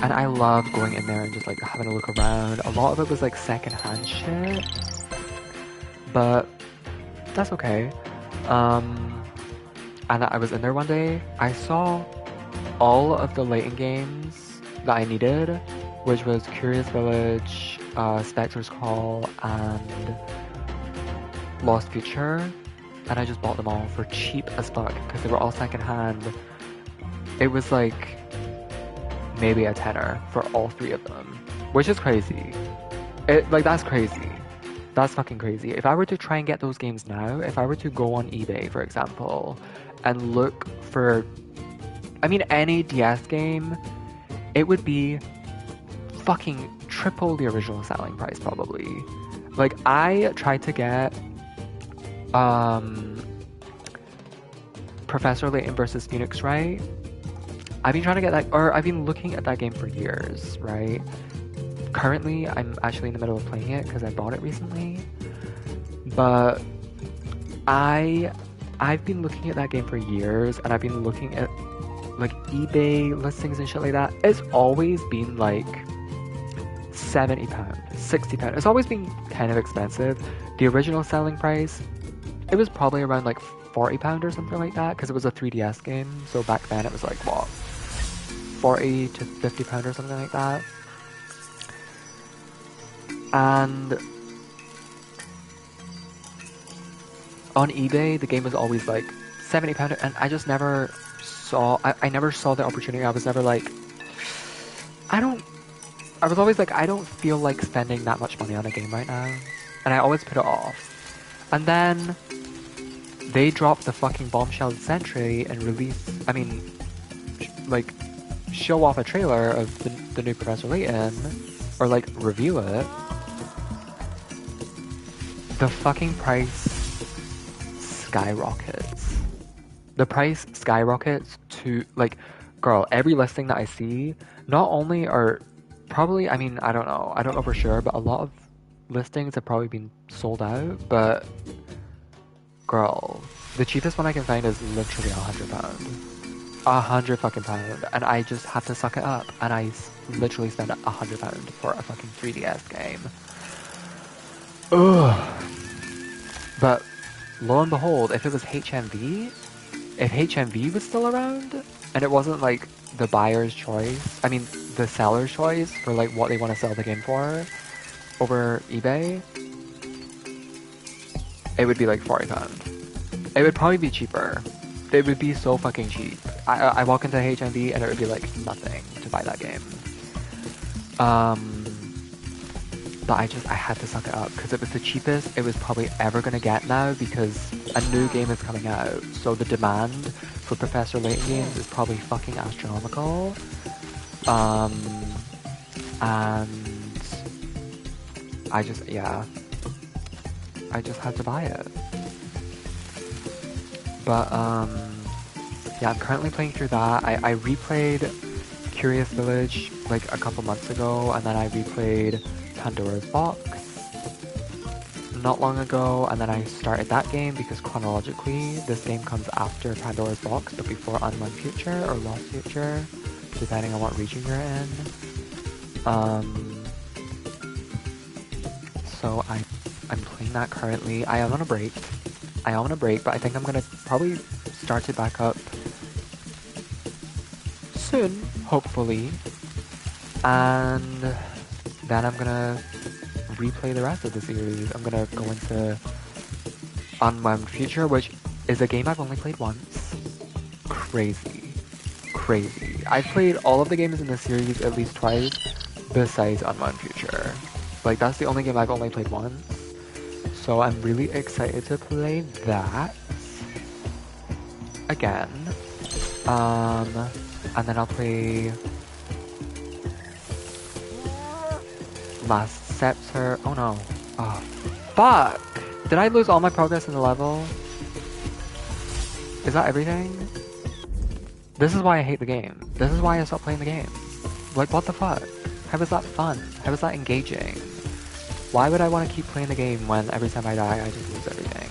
And I loved going in there and just, like, having a look around. A lot of it was, like, secondhand shit. But that's okay. And I was in there one day. I saw all of the Layton games that I needed, which was Curious Village, Spectre's Call, and Lost Future. And I just bought them all for cheap as fuck because they were all secondhand. It was like maybe a tenner for all three of them, which is crazy. That's crazy. That's fucking crazy. If I were to try and get those games now, if I were to go on eBay, for example, and look for, I mean, any DS game, it would be fucking triple the original selling price, probably. Like, I tried to get, Professor Layton versus Phoenix Wright. I've been trying to get that, or I've been looking at that game for years, right? Currently, I'm actually in the middle of playing it because I bought it recently. But I've been looking at that game for years, and I've been looking at like eBay listings and shit like that. It's always been like £70, £60. It's always been kind of expensive. The original selling price, it was probably around like £40 or something like that, because it was a 3DS game. So back then it was like what, £40 to £50 or something like that. And on eBay, the game was always like £70, and I just never saw, I never saw the opportunity. I was never like, I was always like, I don't feel like spending that much money on a game right now. And I always put it off. And then they dropped the fucking bombshell century and show off a trailer of the new Professor Layton, or like reveal it. The fucking price skyrockets. The price skyrockets to, like, girl, every listing that I see, not only are probably, I mean, I don't know for sure, but a lot of listings have probably been sold out, but girl, the cheapest one I can find is literally £100. £100 fucking pound, and I just have to suck it up, and I literally spend £100 for a fucking 3DS game. Ugh. But lo and behold, if it was HMV, if HMV was still around, and it wasn't like the buyer's choice, I mean the seller's choice for like what they want to sell the game for over eBay, it would be like £40. It would probably be cheaper. It would be so fucking cheap. I walk into HMV and it would be like nothing to buy that game. But I had to suck it up because it was the cheapest it was probably ever gonna get now, because a new game is coming out. So the demand for Professor Layton games is probably fucking astronomical. And I just had to buy it. But yeah, I'm currently playing through that. I replayed Curious Village like a couple months ago, and then I replayed Pandora's Box not long ago, and then I started that game because chronologically this game comes after Pandora's Box but before Unknown Future or Lost Future, depending on what region you're in. So I'm playing that currently. I am on a break, but I think I'm gonna probably start it back up soon, hopefully, and then I'm gonna replay the rest of the series. I'm gonna go into Unwound Future, which is a game I've only played once. Crazy. I've played all of the games in the series at least twice, besides Unwound Future. Like, that's the only game I've only played once. So I'm really excited to play that again. And then I'll play Last Scepter. Oh no. Oh, fuck! Did I lose all my progress in the level? Is that everything? This is why I hate the game. This is why I stopped playing the game. Like, what the fuck? How is that fun? How is that engaging? Why would I want to keep playing the game when every time I die, I just lose everything?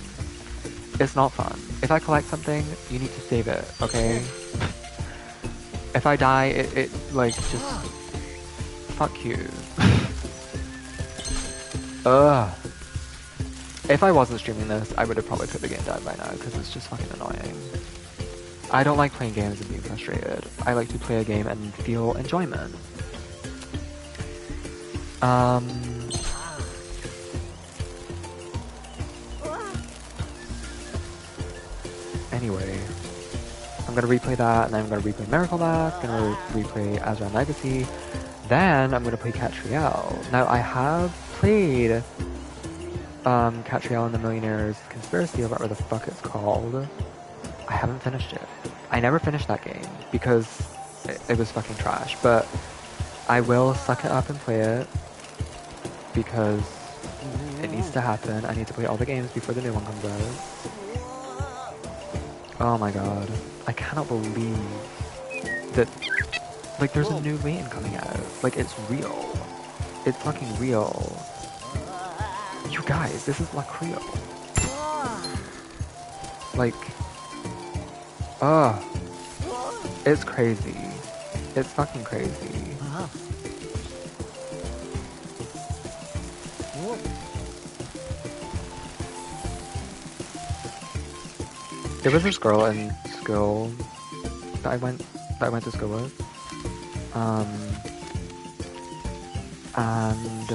It's not fun. If I collect something, you need to save it, okay? If I die, it like, just... Fuck you. Ugh. If I wasn't streaming this, I would have probably put the game down by now, because it's just fucking annoying. I don't like playing games and being frustrated. I like to play a game and feel enjoyment. Anyway, I'm gonna replay that, and then I'm gonna replay Miracle Mask, gonna replay Azran Legacy, then I'm gonna play Catriel. Now, I have played Catriel and the Millionaire's Conspiracy, or whatever the fuck it's called. I haven't finished it. I never finished that game because it was fucking trash, but I will suck it up and play it because it needs to happen. I need to play all the games before the new one comes out. Oh my god. I cannot believe that, like, there's a new main coming out. Like, it's real. It's fucking real. You guys, this is La Creo. Like, it's crazy. It's fucking crazy. There was this girl in school that I went to school with. And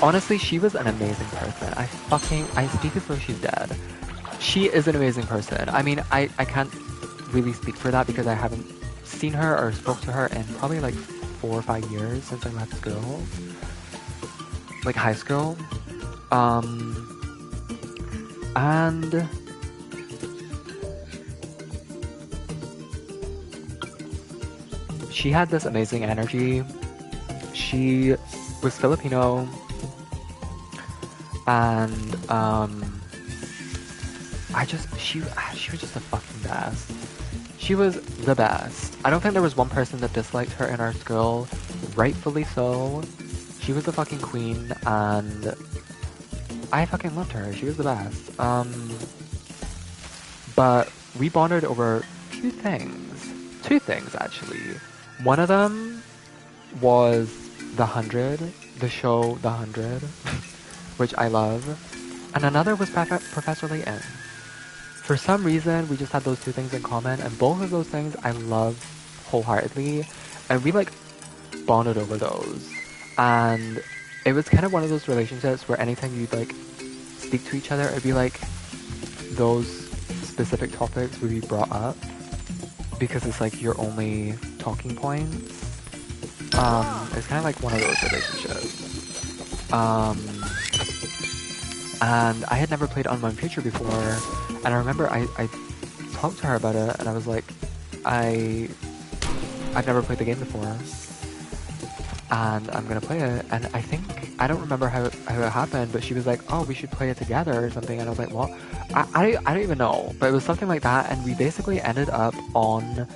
honestly, she was an amazing person. I speak as though she's dead. She is an amazing person. I mean, I can't really speak for that because I haven't seen her or spoke to her in probably like 4 or 5 years since I left school. Like high school. And she had this amazing energy. She was Filipino, and she was just the fucking best. She was the best. I don't think there was one person that disliked her in our school, rightfully so. She was the fucking queen, and I fucking loved her. She was the best. But we bonded over two things actually. One of them was The 100, the show The 100, which I love, and another was Professor Layton. For some reason, we just had those two things in common, and both of those things I love wholeheartedly, and we like bonded over those. And it was kind of one of those relationships where anytime you like speak to each other, it'd be like those specific topics would be brought up because it's like your only talking points. It's kind of like one of those relationships. And I had never played Unknown Future before, and I remember I talked to her about it, and I was like, I've never played the game before, and I'm gonna play it. And I don't remember how it happened, but she was like, oh, we should play it together or something, and I was like, what? I don't even know, but it was something like that, and we basically ended up on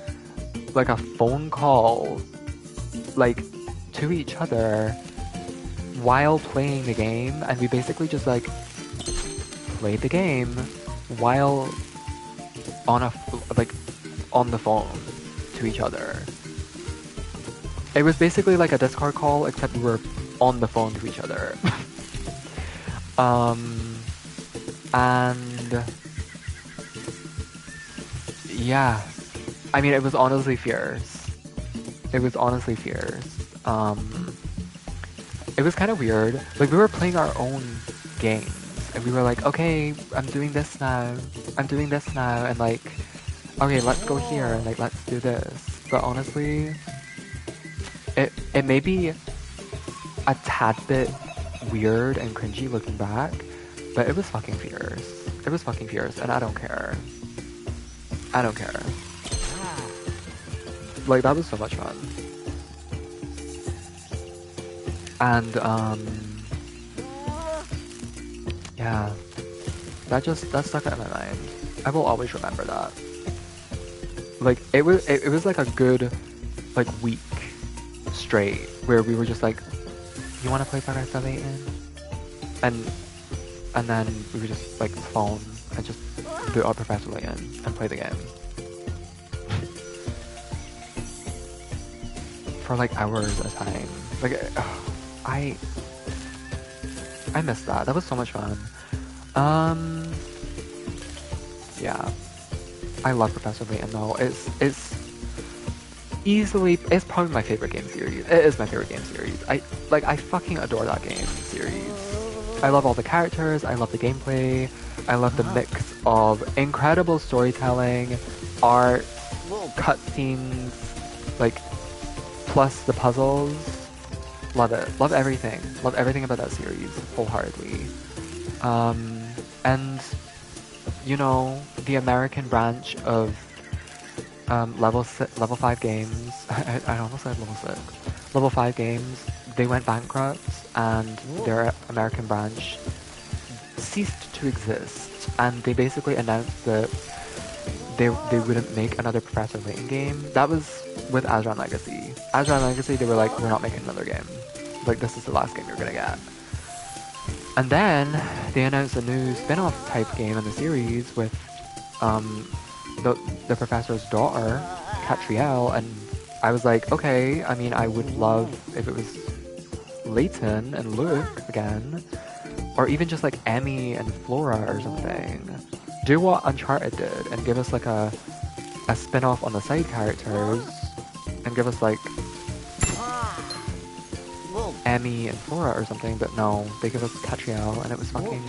like a phone call, like to each other while playing the game, and we basically just like played the game while on the phone to each other. It was basically like a Discord call, except we were on the phone to each other. And yeah, I mean, it was honestly fierce. It was honestly fierce. It was kind of weird. Like, we were playing our own games, and we were like, okay, I'm doing this now, and like, okay, let's go here, and like, let's do this. But honestly, it may be a tad bit weird and cringy looking back, but it was fucking fierce. It was fucking fierce, and I don't care. I don't care. Like, that was so much fun. And, Yeah, that stuck out in my mind. I will always remember that. Like it was like a good like week straight where we were just like, you want to play Progressive Layton? And and then we would just like phone and just boot up Professor Layton and play the game for like hours at a time. Like I I miss that. That was so much fun. Um, yeah, I love Professor Layton though. It's probably my favorite game series. It is my favorite game series. I fucking adore that game series. I love all the characters, I love the gameplay, I love the mix of incredible storytelling, art, cutscenes, like, plus the puzzles. Love it. Love everything. Love everything about that series, wholeheartedly. And, you know, the American branch of level 5 games, I almost said level 6. Level 5 games, they went bankrupt and their American branch ceased to exist. And they basically announced that they wouldn't make another Professor Layton game. That was with Azran Legacy. Azran Legacy, they were like, we're not making another game. Like, this is the last game you're gonna get. And then they announced a new spin-off type game in the series with the professor's daughter, Catriel, and I was like, okay, I mean, I would love if it was Layton and Luke again, or even just like Emmy and Flora or something. Do what Uncharted did and give us like a spin-off on the side characters and give us like Emmy and Flora or something, but no, they give us Catriel and it was fucking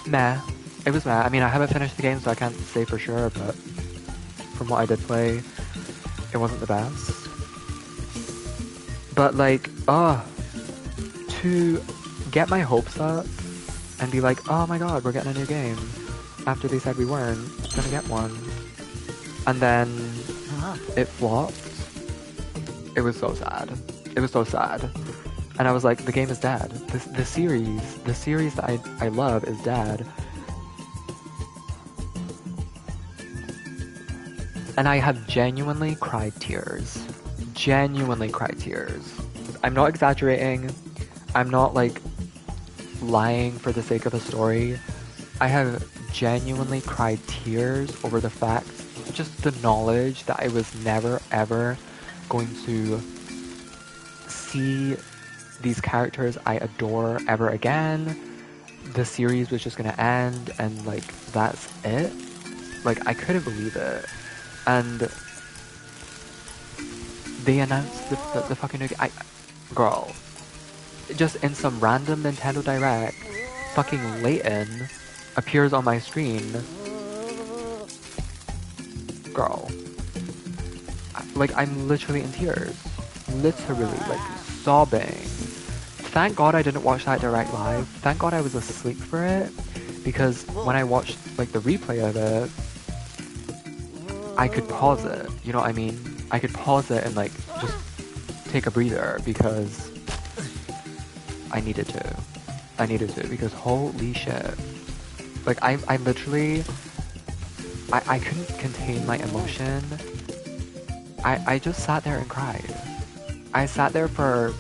meh. It was meh. I mean, I haven't finished the game, so I can't say for sure, but from what I did play, it wasn't the best. But like, to get my hopes up and be like, oh my god, we're getting a new game, after they said we weren't gonna get one. And then it flopped. It was so sad. It was so sad. And I was like, the game is dead. The series that I love is dead. And I have genuinely cried tears. Genuinely cried tears. I'm not exaggerating. I'm not like lying for the sake of the story. I have genuinely cried tears over the fact, just the knowledge that I was never ever going to see these characters I adore ever again. The series was just gonna end and like that's it. Like I couldn't believe it. And they announced the fucking new game. Girl, just in some random Nintendo Direct, fucking Layton appears on my screen. Girl, like I'm literally in tears. Literally, like sobbing. Thank God I didn't watch that Direct live. Thank God I was asleep for it, because when I watched like the replay of it, I could pause it. You know what I mean? I could pause it and like just take a breather because I needed to. I needed to because holy shit. Like I literally I couldn't contain my emotion. I just sat there and cried. I sat there for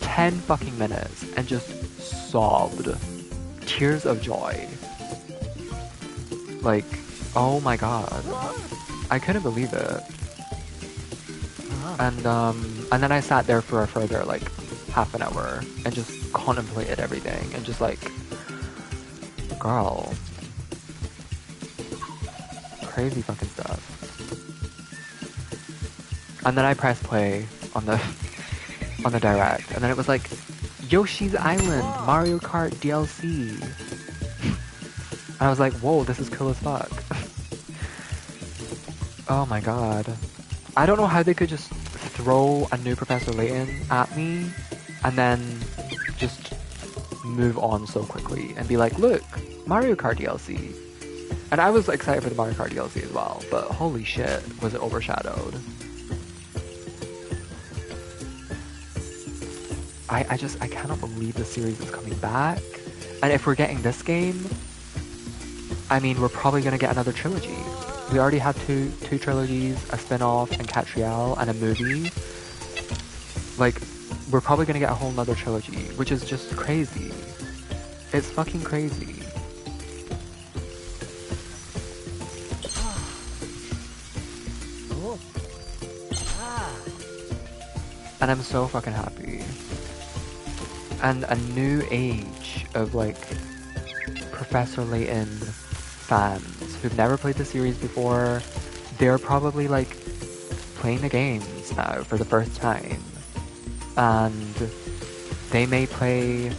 10 fucking minutes and just sobbed. Tears of joy. Like, oh my god. I couldn't believe it. And then I sat there for a further like half an hour and just contemplated everything and just like, girl, crazy fucking stuff. And then I pressed play on the Direct, and then it was like, Yoshi's Island, Mario Kart DLC. And I was like, whoa, this is cool as fuck. Oh my god. I don't know how they could just throw a new Professor Layton at me and then just move on so quickly and be like, look, Mario Kart DLC. And I was excited for the Mario Kart DLC as well, but holy shit, was it overshadowed. I cannot believe the series is coming back. And if we're getting this game, I mean, we're probably gonna get another trilogy. We already have two trilogies, a spin-off, and Catriel, and a movie. Like, we're probably gonna get a whole nother trilogy, which is just crazy. It's fucking crazy. And I'm so fucking happy. And a new age of, like, Professor Layton fans who've never played the series before. They're probably, like, playing the games now for the first time. And they may play,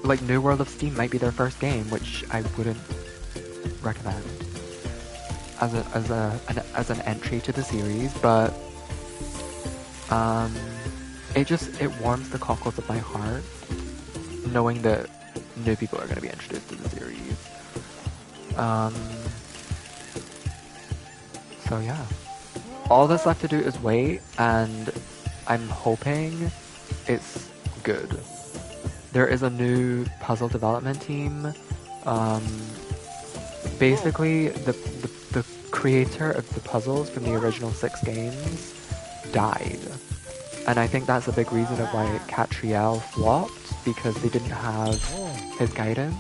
like, New World of Steam might be their first game, which I wouldn't recommend as an entry to the series, but it warms the cockles of my heart knowing that new people are going to be introduced to the series. So yeah, all that's left to do is wait, and I'm hoping it's good. There is a new puzzle development team. Basically, the creator of the puzzles from the original 6 games died. And I think that's a big reason of why Catriel flopped, because they didn't have his guidance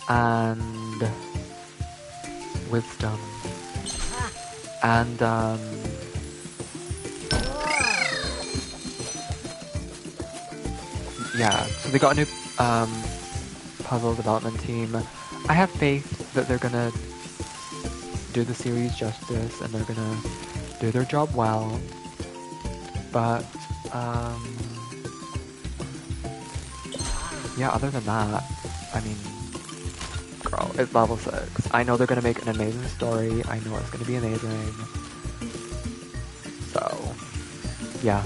and wisdom. And yeah, so they got a new puzzle development team. I have faith that they're gonna do the series justice and they're gonna do their job well. But yeah, other than that, I mean, girl, it's level 6. I know they're gonna make an amazing story. I know it's gonna be amazing. So, yeah.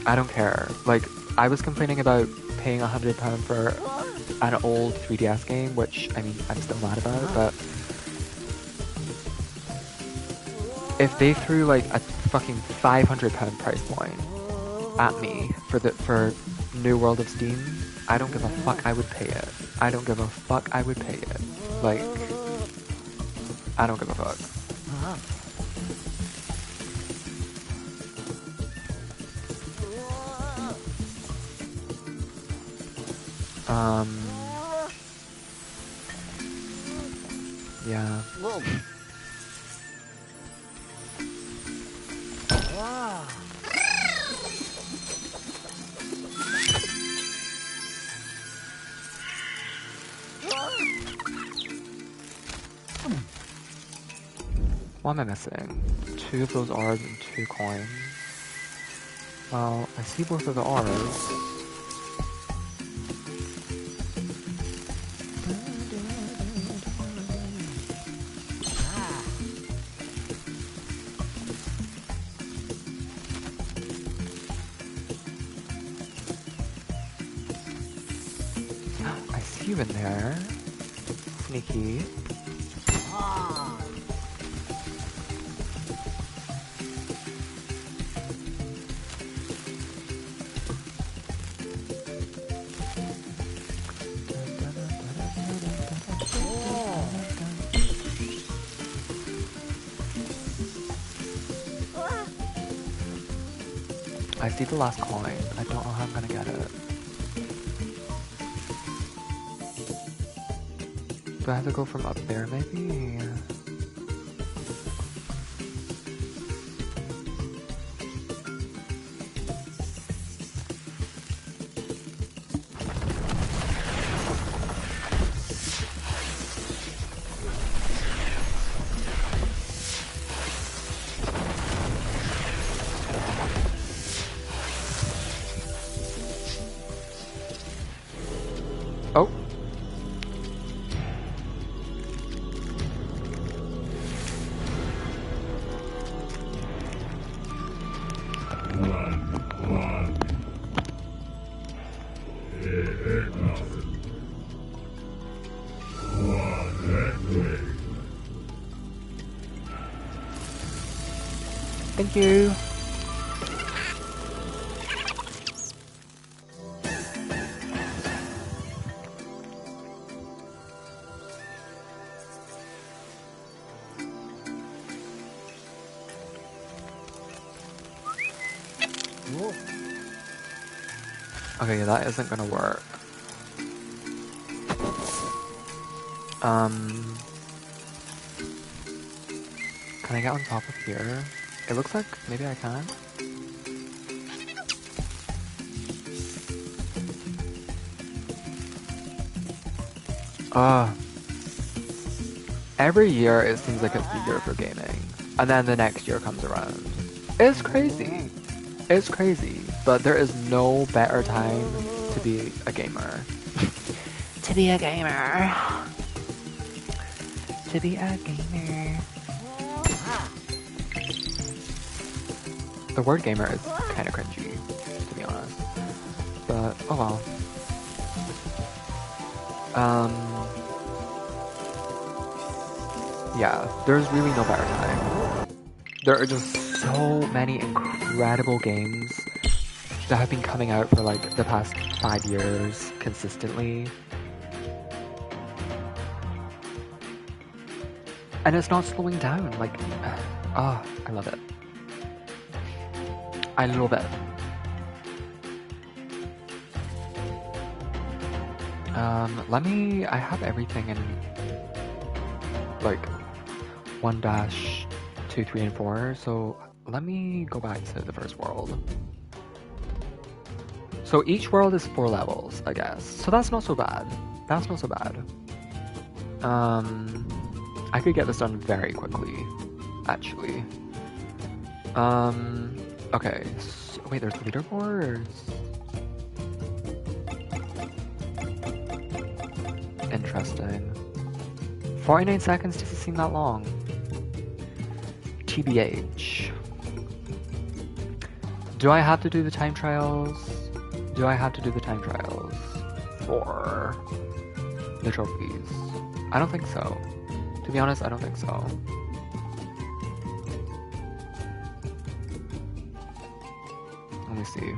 I don't care. Like, I was complaining about paying £100 for an old 3DS game, which, I mean, I'm still mad about, but if they threw, like, a fucking £500 price point at me for New World of Steam, I don't give a fuck, I would pay it. I don't give a fuck, I would pay it. Like, I don't give a fuck. Yeah. What am I missing? 2 of those orbs and 2 coins. Well, I see both of the orbs. I see you in there. Sneaky. I see the last coin. I don't know how I'm gonna get it. Do I have to go from up there, maybe? Oh! Thank you. Okay, that isn't gonna work. Can I get on top of here? It looks like maybe I can. Every year it seems like it's the year for gaming. And then the next year comes around. It's crazy. It's crazy. But there is no better time to be a gamer. To be a gamer. To be a gamer. The word gamer is kind of cringy, to be honest. But, oh well. Yeah, there's really no better time. There are just so many incredible games that have been coming out for like the past 5 years consistently. And it's not slowing down, like, I love it. I love it. I have everything in, like, 1-2, 3, and 4, so let me go back to the first world. So each world is 4 levels, I guess. So that's not so bad. That's not so bad. I could get this done very quickly, actually. Okay, so, wait, there's leaderboards? Interesting. 49 seconds doesn't seem that long. TBH. Do I have to do the time trials? Do I have to do the time trials for the trophies? I don't think so. To be honest, I don't think so. Let me see.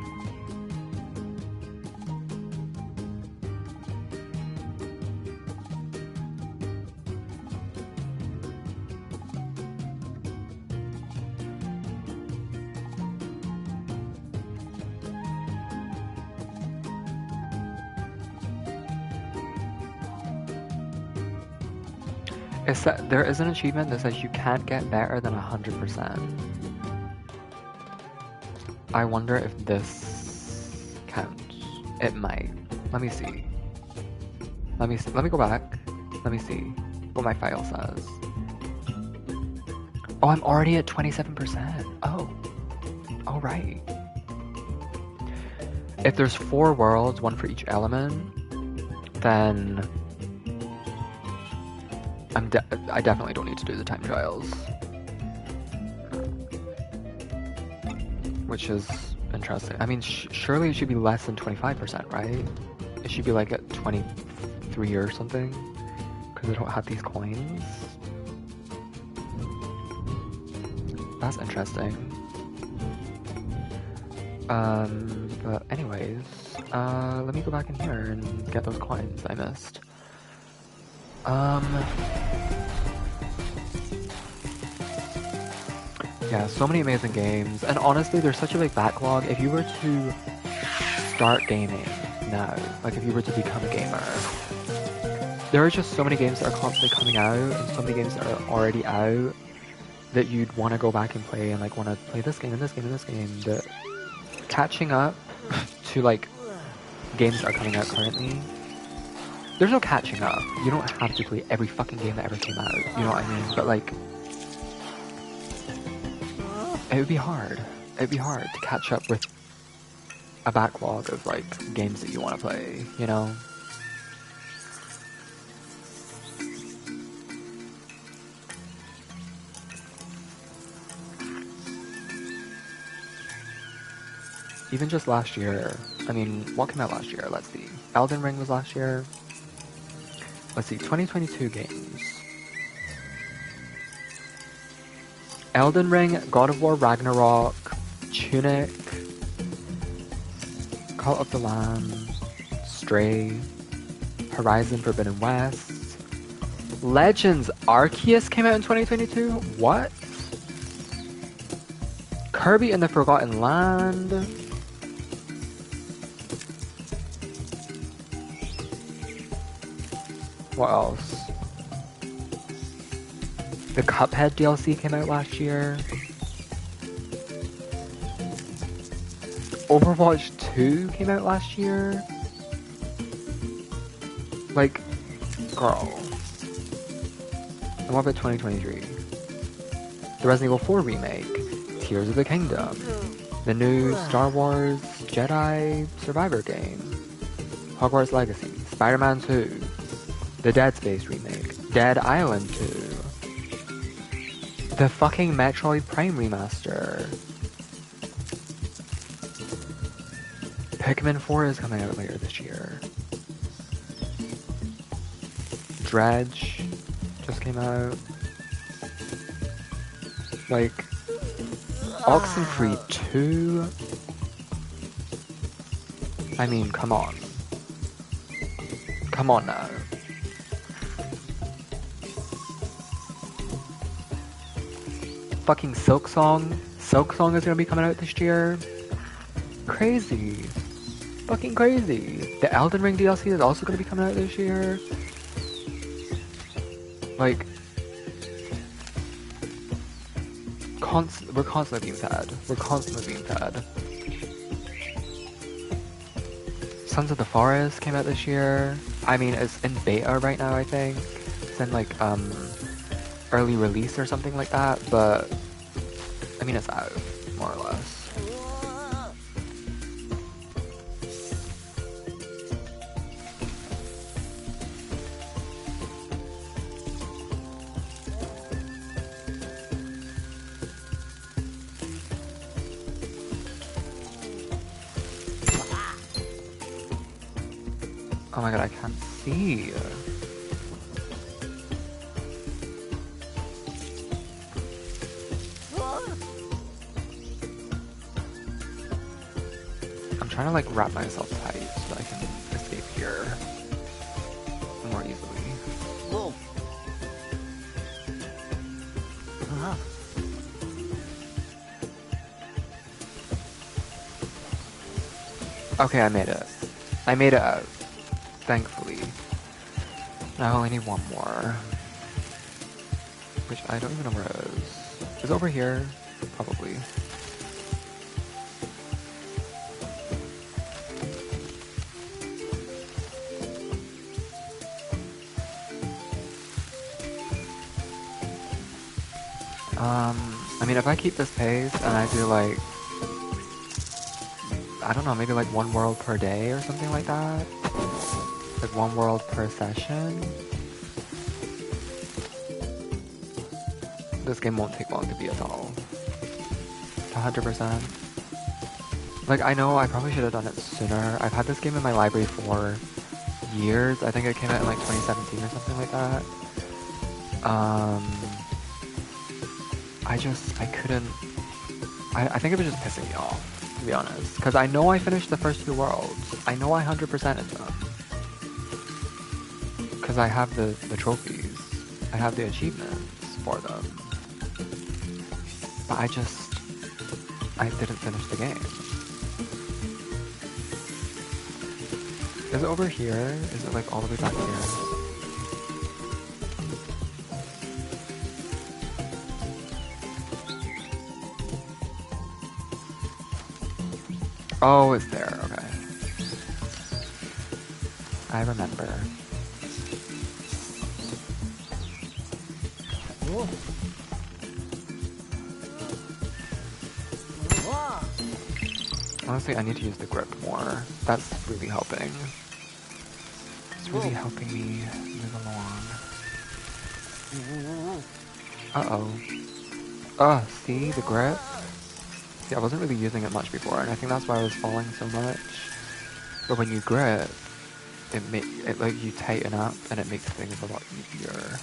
There is an achievement that says you can't get better than 100%. I wonder if this counts. It might. Let me see. Let me go back. Let me see what my file says. Oh, I'm already at 27%. Oh. All right. If there's 4 worlds, 1 for each element, then I definitely don't need to do the time trials. Which is interesting. I mean, surely it should be less than 25%, right? It should be like at 23 or something, because I don't have these coins. That's interesting. But anyways, let me go back in here and get those coins I missed. Yeah, so many amazing games, and honestly, there's such a big backlog. If you were to start gaming now, like if you were to become a gamer, there are just so many games that are constantly coming out, and so many games that are already out that you'd want to go back and play, and like want to play this game and this game and this game. That catching up to like games that are coming out currently, there's no catching up. You don't have to play every fucking game that ever came out. You know what I mean? But like, it would be hard. It'd be hard to catch up with a backlog of like games that you want to play, you know? Even just last year, I mean, what came out last year? Let's see. Elden Ring was last year. Let's see, 2022 games. Elden Ring, God of War Ragnarok, Tunic, Cult of the Lamb, Stray, Horizon Forbidden West, Legends Arceus came out in 2022? What? Kirby and the Forgotten Land. What else? The Cuphead DLC came out last year. Overwatch 2 came out last year. Like, girl. And what about 2023? The Resident Evil 4 remake, Tears of the Kingdom, the new Star Wars Jedi Survivor game, Hogwarts Legacy, Spider-Man 2, the Dead Space remake, Dead Island 2, the fucking Metroid Prime remaster. Pikmin 4 is coming out later this year. Dredge just came out. Like, Oxenfree 2? I mean, come on. Come on now. Fucking Silksong. Silksong is gonna be coming out this year. Crazy. Fucking crazy. The Elden Ring DLC is also gonna be coming out this year. Like, we're constantly being fed. We're constantly being fed. Sons of the Forest came out this year. I mean, it's in beta right now, I think. It's in, like, early release or something like that, but, I mean, it's out, more or less. Oh my god, I can't see. I'm trying to like wrap myself tight so that I can escape here more easily. Whoa. Okay, I made it. I made it out. Thankfully. I only need one more. Which I don't even know where it is. Is it over here? Probably. I mean, if I keep this pace and I do like, I don't know, maybe like one world per day or something like that. Like one world per session. This game won't take long to beat at all. 100%. Like, I know I probably should have done it sooner. I've had this game in my library for years. I think it came out in like 2017 or something like that. I couldn't... I think it was just pissing me off, to be honest. Because I know I finished the first two worlds. I know I 100%ed them. Because I have the trophies. I have the achievements for them. But I didn't finish the game. Is it over here? Is it like all the way back here? Oh, it's there, okay. I remember. Whoa. Honestly, I need to use the grip more. That's really helping. It's really helping me move along. Uh-oh. Oh, see? The grip? See, I wasn't really using it much before, and I think that's why I was falling so much. But when you grip, it like you tighten up, and it makes things a lot easier.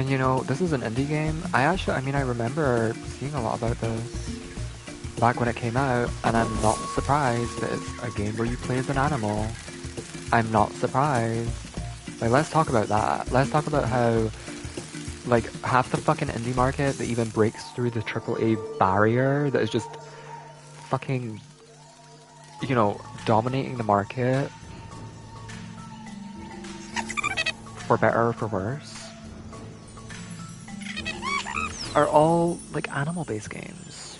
And you know, this is an indie game. I mean, I remember seeing a lot about this back when it came out, and I'm not surprised that it's a game where you play as an animal. I'm not surprised. Like, let's talk about that. Let's talk about how, like, half the fucking indie market that even breaks through the AAA barrier that is just fucking, you know, dominating the market, for better or for worse, are all, like, animal-based games.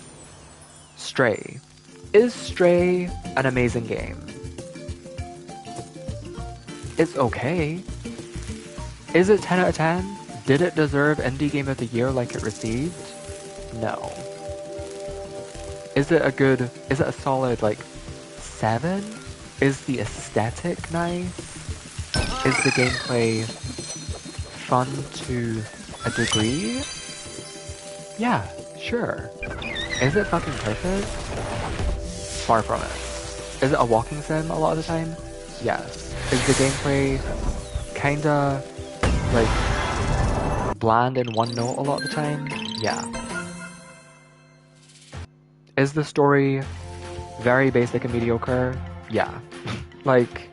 Stray. Is Stray an amazing game? It's okay. Is it 10 out of 10? Did it deserve Indie Game of the Year like it received? No. Is it a solid, like, 7? Is the aesthetic nice? Is the gameplay fun to a degree? Yeah, sure. Is it fucking perfect? Far from it. Is it a walking sim a lot of the time? Yes. Is the gameplay kinda, like, bland in one note a lot of the time? Yeah. Is the story very basic and mediocre? Yeah. Like,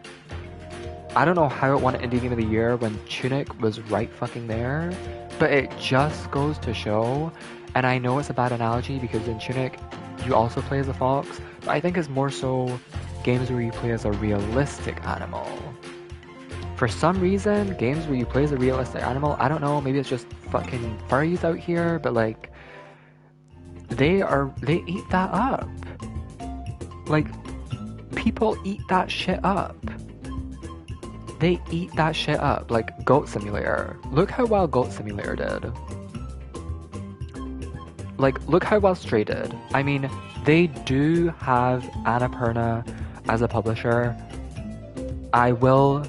I don't know how it won Indie Game of the Year when Tunic was right fucking there, but it just goes to show, and I know it's a bad analogy because in Tunic you also play as a fox, but I think it's more so games where you play as a realistic animal. For some reason, games where you play as a realistic animal, I don't know, maybe it's just fucking furries out here, but like, they eat that up. Like, people eat that shit up. They eat that shit up, like Goat Simulator. Look how well Goat Simulator did. Like, look how well Stray did. I mean, they do have Annapurna as a publisher. I will,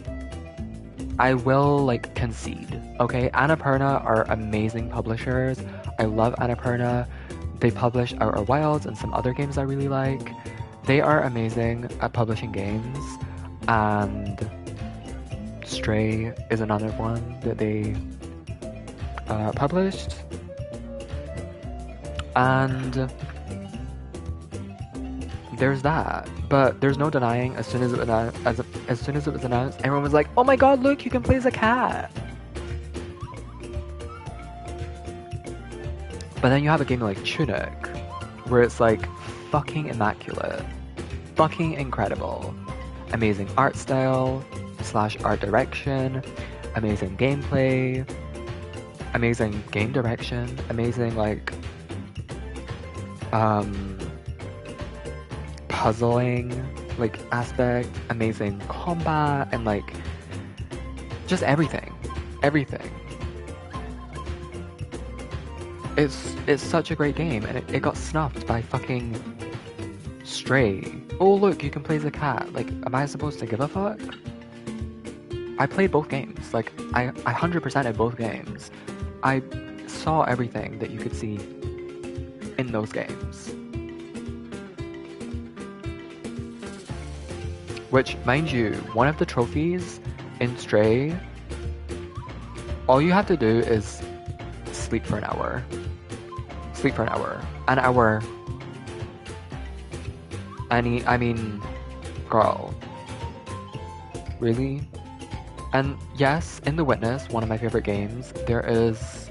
like, concede, okay? Annapurna are amazing publishers. I love Annapurna. They publish Outer Wilds and some other games I really like. They are amazing at publishing games, and Stray is another one that they published. And there's that. But there's no denying, as soon as it was announced, everyone was like, "Oh my god, look, you can play as a cat!" But then you have a game like Tunic, where it's like fucking immaculate, fucking incredible, amazing art style / art direction, amazing gameplay, amazing game direction, amazing like puzzling like aspect, amazing combat, and like just everything. It's such a great game, and it got snuffed by fucking Stray. Oh look, you can play as a cat. Like, am I supposed to give a fuck? I played both games. Like, I 100%ed both games. I saw everything that you could see in those games. Which, mind you, one of the trophies in Stray, all you have to do is sleep for an hour. Sleep for an hour. An hour. I mean, girl. Really? And yes, in The Witness, one of my favorite games, there is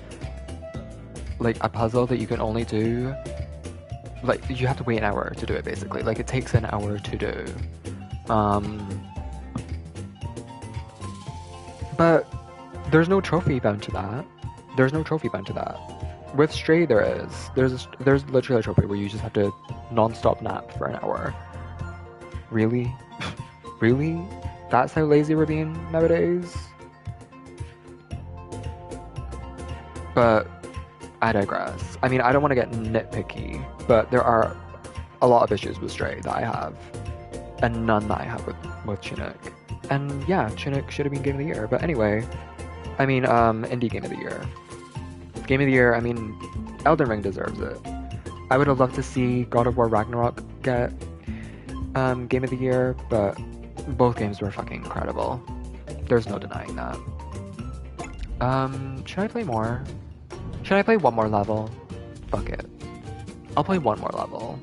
like a puzzle that you can only do, like, you have to wait an hour to do it basically. Like, it takes an hour to do. But there's no trophy bound to that. With Stray there is. There's literally a trophy where you just have to non-stop nap for an hour. Really? Really? That's how lazy we're being nowadays? But I digress. I mean, I don't want to get nitpicky, but there are a lot of issues with Stray that I have, and none that I have with Tunic. And yeah, Tunic should have been Game of the Year. But anyway, I mean, Indie Game of the Year. Game of the Year, I mean, Elden Ring deserves it. I would have loved to see God of War Ragnarok get Game of the Year, but both games were fucking incredible. There's no denying that. Should I play more? Should I play one more level? Fuck it. I'll play one more level.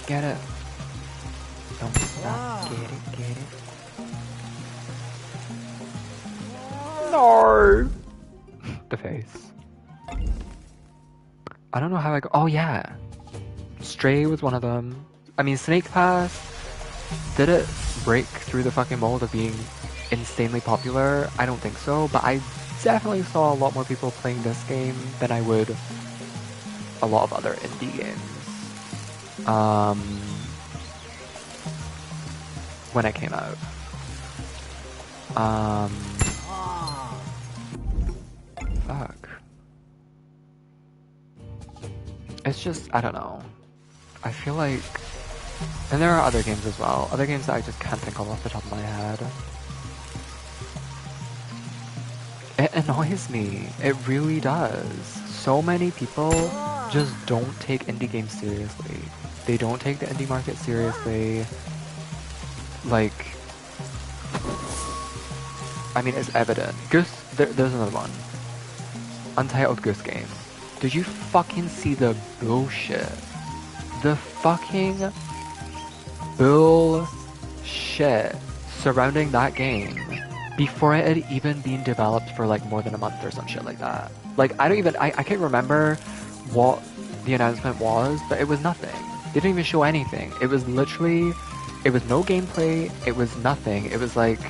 Get it. Don't stop. Get it, get it. No! The face. I don't know how I go. Oh, yeah. Stray was one of them. I mean, Snake Pass. Did it break through the fucking mold of being insanely popular? I don't think so, but I definitely saw a lot more people playing this game than I would a lot of other indie games. When it came out. Fuck. It's just, I don't know. I feel like, and there are other games as well. Other games that I just can't think of off the top of my head. It annoys me. It really does. So many people just don't take indie games seriously. They don't take the indie market seriously. Like, I mean, it's evident. Goose, there's another one. Untitled Goose Game. Did you fucking see the bullshit? The fucking bullshit surrounding that game before it had even been developed for like more than a month or some shit like that. Like, I can't remember what the announcement was, but it was nothing. They didn't even show anything. It was literally, it was no gameplay, it was nothing. It was like,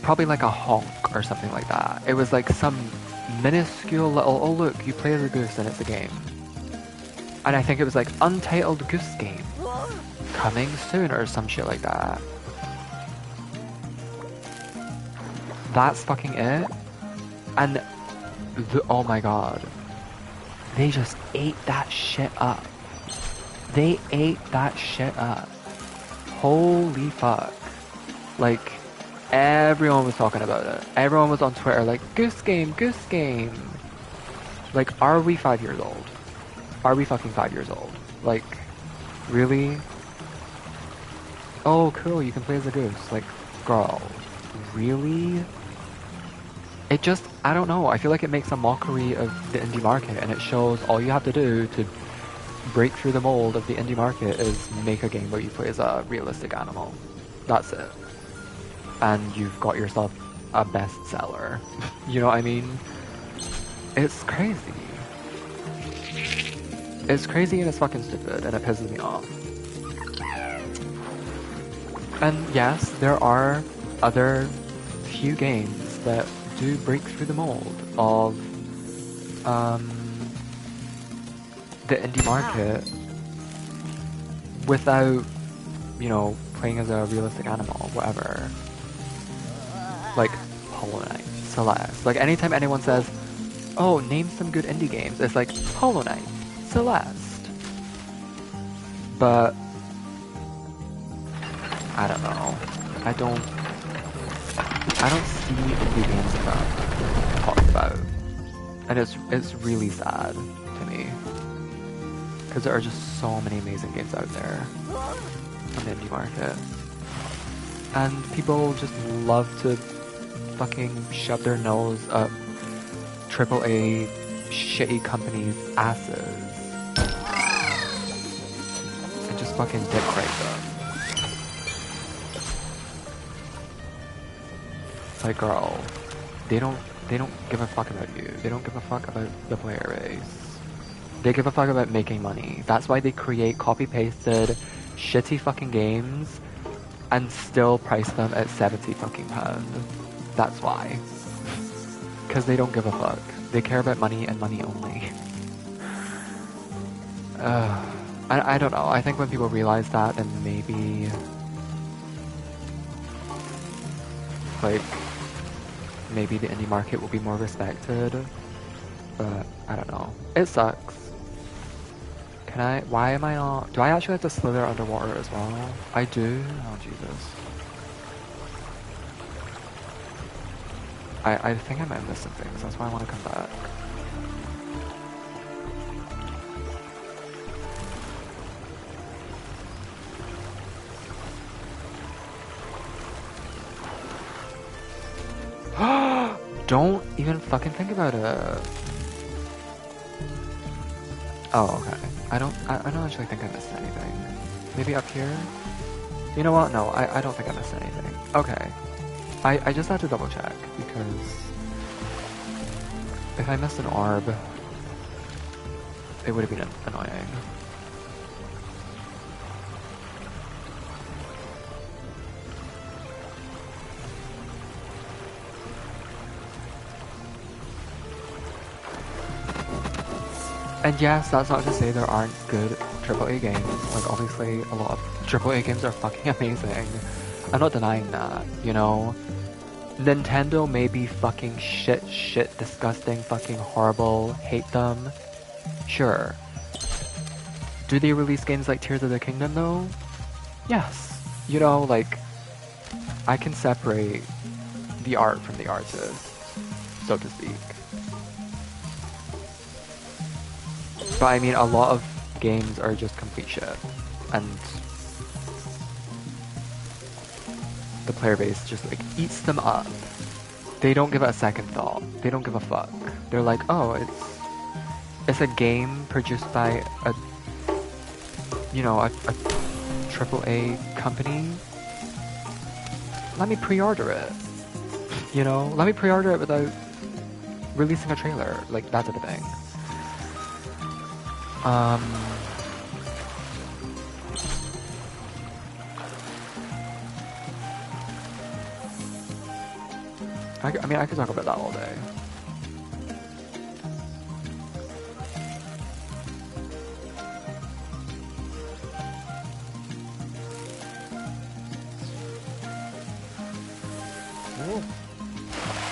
probably like a honk or something like that. It was like some minuscule little, oh look, you play as a goose and it's a game. And I think it was like Untitled Goose Game. Coming soon or some shit like that. That's fucking it. And, oh my god. They just ate that shit up. They ate that shit up. Holy fuck. Like, everyone was talking about it. Everyone was on Twitter like, Goose Game, Goose Game. Like, are we 5 years old? Are we fucking 5 years old? Like, really? Oh, cool, you can play as a goose. Like, girl, really? It just, I don't know, I feel like it makes a mockery of the indie market, and it shows all you have to do to break through the mold of the indie market is make a game where you play as a realistic animal. That's it. And you've got yourself a bestseller. You know what I mean? It's crazy. It's crazy and it's fucking stupid, and it pisses me off. And yes, there are other few games that do break through the mold of the indie market without, you know, playing as a realistic animal, whatever. Like Hollow Knight, Celeste. Like anytime anyone says, oh, name some good indie games, it's like Hollow Knight, Celeste. But I don't know. I don't see indie games enough talked about. And it's really sad to me. Because there are just so many amazing games out there on the indie market. And people just love to fucking shove their nose up AAA shitty companies' asses. And just fucking dick rate them. It's like, girl, they don't give a fuck about you. They don't give a fuck about the player base. They give a fuck about making money. That's why they create copy-pasted, shitty fucking games and still price them at £70 fucking pound. That's why. Because they don't give a fuck. They care about money and money only. I don't know. I think when people realize that, then maybe, like, maybe the indie market will be more respected. But I don't know. It sucks. Can I? Why am I not? Do I actually have to slither underwater as well? I do? Oh, Jesus. I think I might have missed some things. That's why I want to come back. Don't even fucking think about it. Oh, okay. I don't actually think I missed anything. Maybe up here? You know what? No, I don't think I missed anything. Okay. I just had to double check, because if I missed an orb, it would have been annoying. And yes, that's not to say there aren't good AAA games. Like, obviously, a lot of AAA games are fucking amazing. I'm not denying that, you know? Nintendo may be fucking shit, disgusting, fucking horrible, hate them. Sure. Do they release games like Tears of the Kingdom, though? Yes. You know, like, I can separate the art from the artist, so to speak. But I mean, a lot of games are just complete shit, and the player base just like eats them up. They don't give it a second thought. They don't give a fuck. They're like, oh, it's a game produced by a AAA company. Let me pre-order it. You know, let me pre-order it without releasing a trailer, like that type of thing. I mean, I could talk about that all day.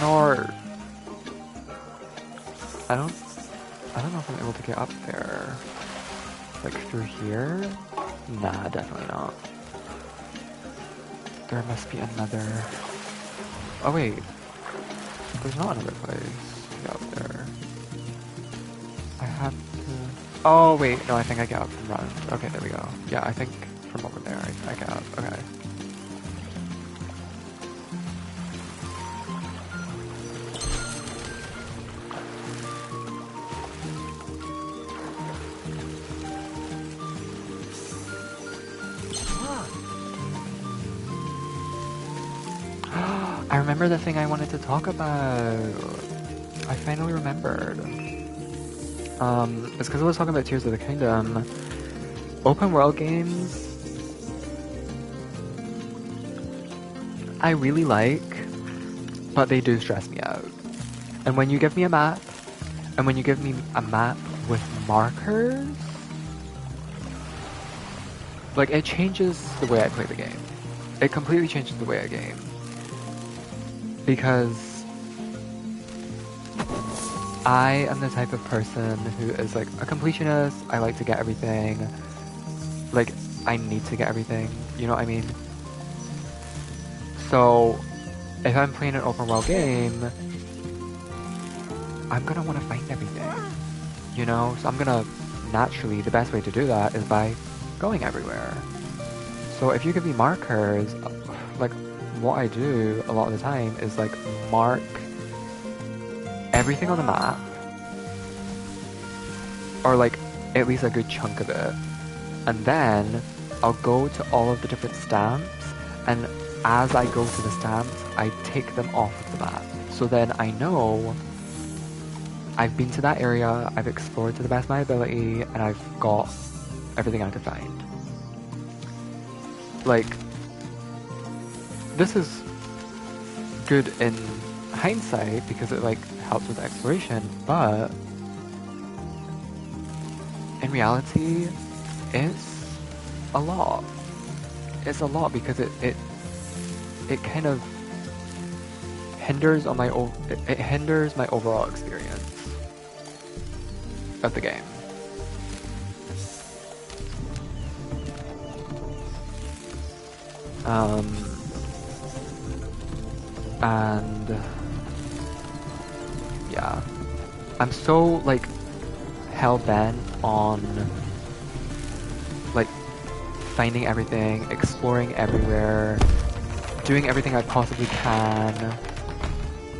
Or I don't know if I'm able to get up there. Like through here? Nah, definitely not. There must be another. Oh wait. There's not another place to get up there. I have to. Oh wait, no, I think I get up from round. Okay, there we go. Yeah, I think from over there I get up. Okay. I remember the thing I wanted to talk about. I finally remembered. It's because I was talking about Tears of the Kingdom. Open world games, I really like, but they do stress me out. And when you give me a map, and when you give me a map with markers, like, it changes the way I play the game. It completely changes the way I game. Because I am the type of person who is like a completionist. I like to get everything. Like, I need to get everything. You know what I mean? So, if I'm playing an open world game, I'm gonna want to find everything. You know? So I'm gonna, naturally, the best way to do that is by going everywhere. So if you give me markers, like, what I do a lot of the time is like mark everything on the map, or like at least a good chunk of it, and then I'll go to all of the different stamps, and as I go to the stamps, I take them off of the map. So then I know I've been to that area, I've explored to the best of my ability, and I've got everything I could find. Like, this is good in hindsight because it like helps with exploration, but in reality, it's a lot. It's a lot because it kind of hinders on it hinders my overall experience of the game. Um, and yeah, I'm so like hell-bent on like finding everything, exploring everywhere, doing everything I possibly can.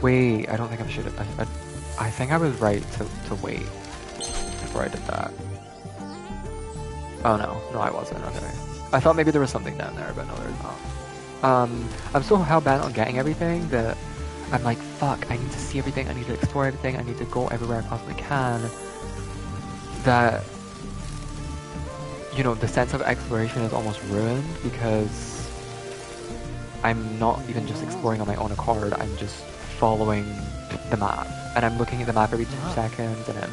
Wait, I don't think I should have. I think I was right to wait before I did that. Oh no, no I wasn't, okay. I thought maybe there was something down there, but no there's not. I'm so hell-bent on getting everything that I'm like, fuck, I need to see everything, I need to explore everything, I need to go everywhere I possibly can, that, you know, the sense of exploration is almost ruined because I'm not even just exploring on my own accord, I'm just following the map. And I'm looking at the map every 2 seconds, and I'm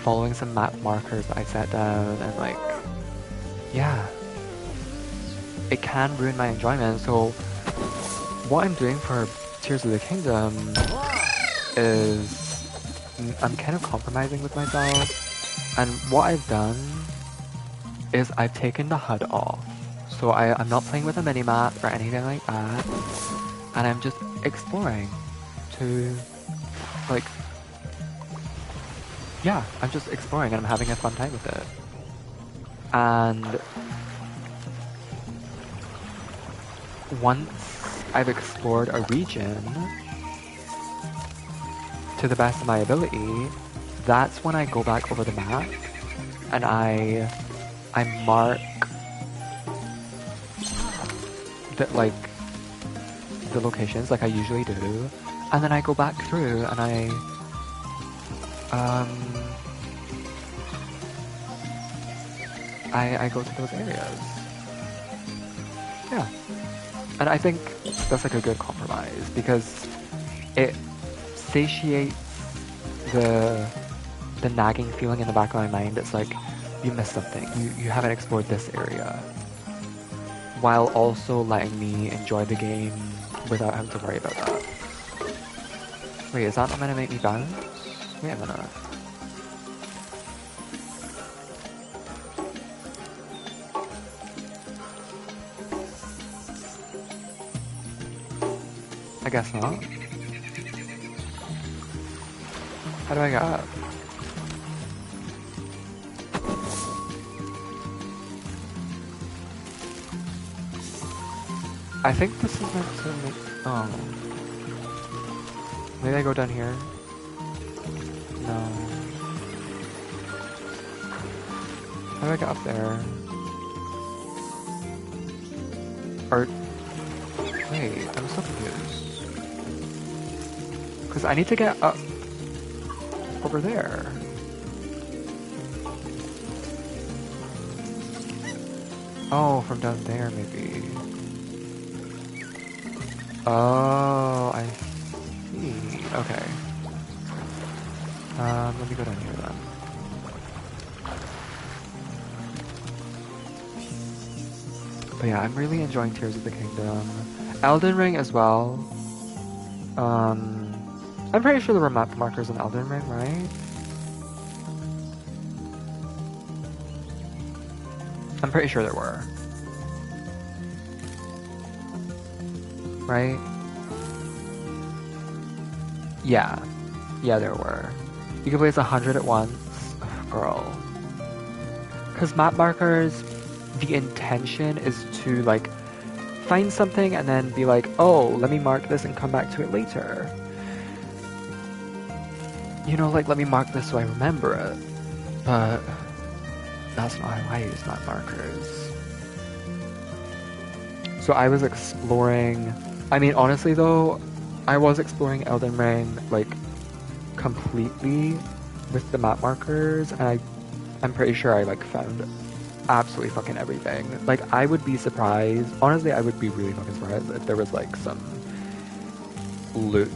following some map markers that I set down, and like, yeah. It can ruin my enjoyment, so what I'm doing for Tears of the Kingdom is I'm kind of compromising with myself, and what I've done is I've taken the HUD off. So I'm not playing with a minimap or anything like that, and I'm just exploring to, like, yeah, I'm just exploring and I'm having a fun time with it. And once I've explored a region to the best of my ability, that's when I go back over the map and I mark the locations like I usually do, and then I go back through and I go to those areas. Yeah. And I think that's like a good compromise because it satiates the nagging feeling in the back of my mind. It's like, you missed something. You haven't explored this area. While also letting me enjoy the game without having to worry about that. Wait, is that not meant to make me bounce? Wait a minute. I guess not. How do I get up? I think this is meant to make... Oh. Maybe I go down here? No. How do I get up there? Or... Wait, I'm so confused. Because I need to get up... over there. Oh, from down there maybe. Oh, I see. Okay. Let me go down here then. But yeah, I'm really enjoying Tears of the Kingdom. Elden Ring as well. I'm pretty sure there were map markers in Elden Ring, right? I'm pretty sure there were. Right? Yeah. Yeah, there were. You can place 100 at once. Ugh, girl. Because map markers, the intention is to, like, find something and then be like, oh, let me mark this and come back to it later. You know, like, let me mark this so I remember it. But that's not how I use map markers. So I was exploring... I mean, honestly though, I was exploring Elden Ring, like, completely with the map markers, and I'm pretty sure I, like, found absolutely fucking everything. Like, I would be surprised, honestly, I would be really fucking surprised if there was, like, some loot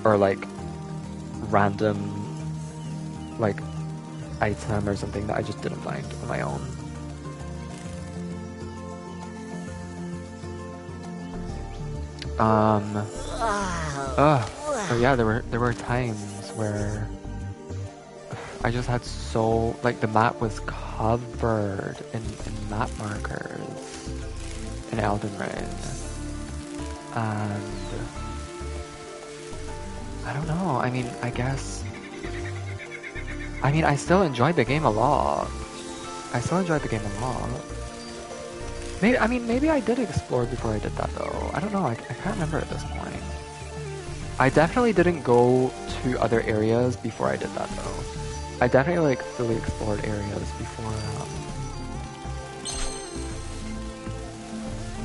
or, like, random, like, item or something that I just didn't find on my own. So yeah, there were times where I just had so, like, the map was covered in map markers. in Elden Ring. And I don't know, I mean, I guess... I mean, I still enjoyed the game a lot. Maybe I did explore before I did that though. I don't know, I can't remember at this point. I definitely didn't go to other areas before I did that though. I definitely like fully explored areas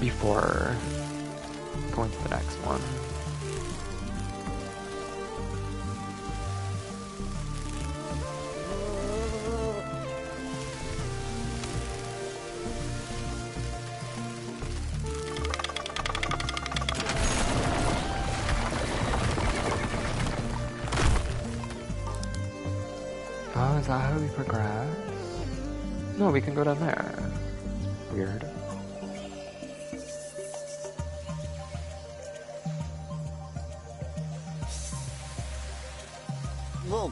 before going to the next one. Oh, is that how we progress? No, we can go down there. Weird. Whoa.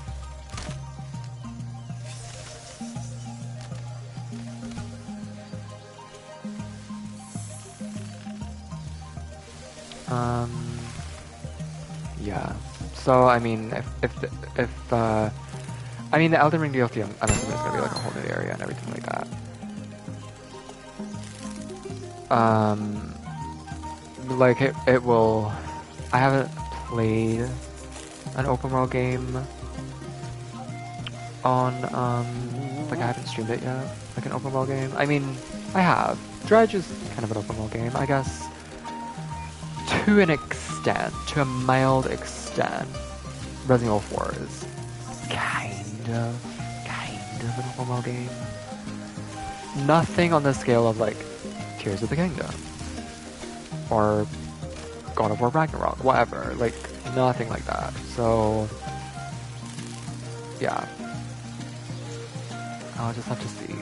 Yeah. So, I mean, I mean, the Elden Ring DLC, I'm assuming it's gonna be like a whole new area and everything like that. Like, it will... I haven't played an open world game on, like I haven't streamed it yet, like an open world game. I mean, I have. Dredge is kind of an open world game, I guess, to an extent, to a mild extent. Resident Evil 4 is kind of an open world game. Nothing on the scale of like Tears of the Kingdom or God of War Ragnarok, whatever, like nothing like that. So yeah, I'll just have to see.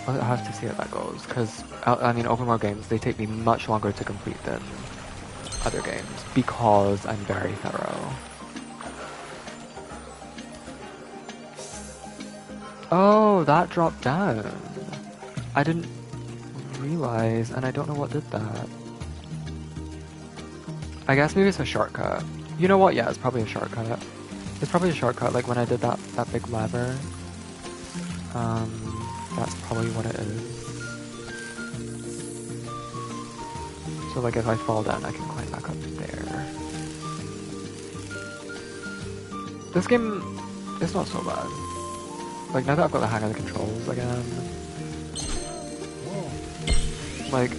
I'll have to see how that goes, because I mean, open world games, they take me much longer to complete than other games because I'm very thorough. Oh, that dropped down. I didn't realize, and I don't know what did that. I guess maybe it's a shortcut. You know what? Yeah, it's probably a shortcut. It's probably a shortcut, like when I did that big lever. That's probably what it is. So like if I fall down, I can climb back up there. This game is not so bad. Like now that I've got the hang of the controls again, like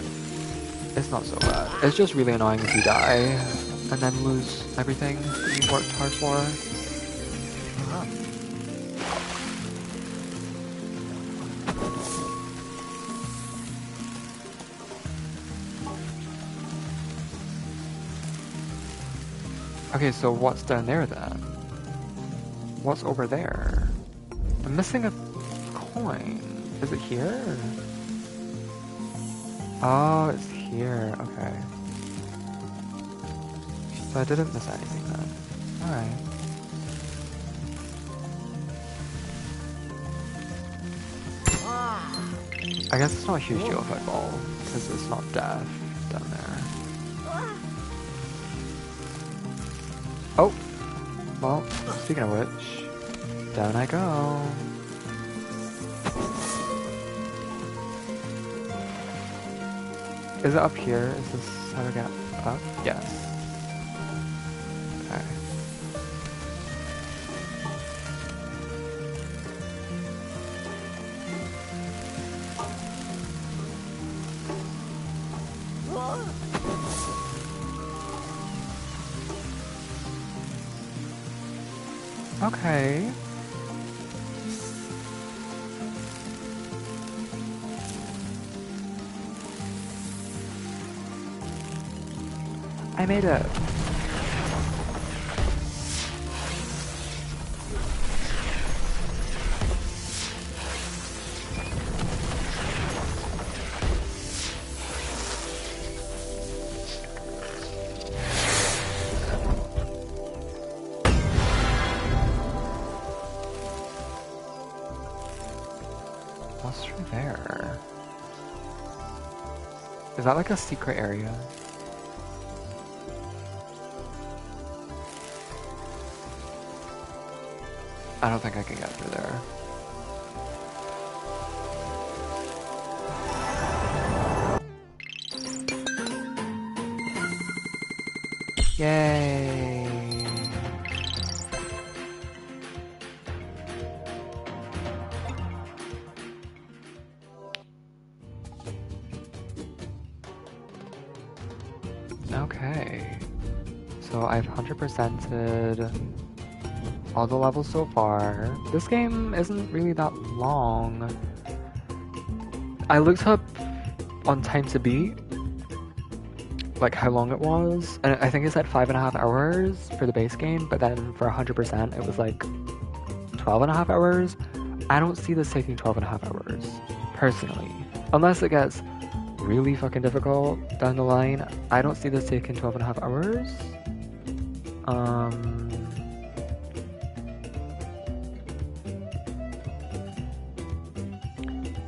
it's not so bad. It's just really annoying if you die and then lose everything that you worked hard for. Okay, so what's down there then? What's over there? I'm missing a coin. Is it here? Oh, it's here. Okay. So I didn't miss anything then. Alright. I guess it's not a huge deal if I fall, because it's not death down there. Oh! Well, speaking of which, down I go. Is it up here? Is this how to get up? Yes. Okay. Okay. I made it. What's through there? Is that like a secret area? I don't think I can get through there. Yay! Okay. So I've 100%ed all the levels so far. This game isn't really that long. I looked up on Time to Beat, like how long it was, and I think it said 5.5 hours for the base game, but then for 100% it was like 12.5 hours. I don't see this taking 12.5 hours, personally. Unless it gets really fucking difficult down the line, I don't see this taking 12.5 hours.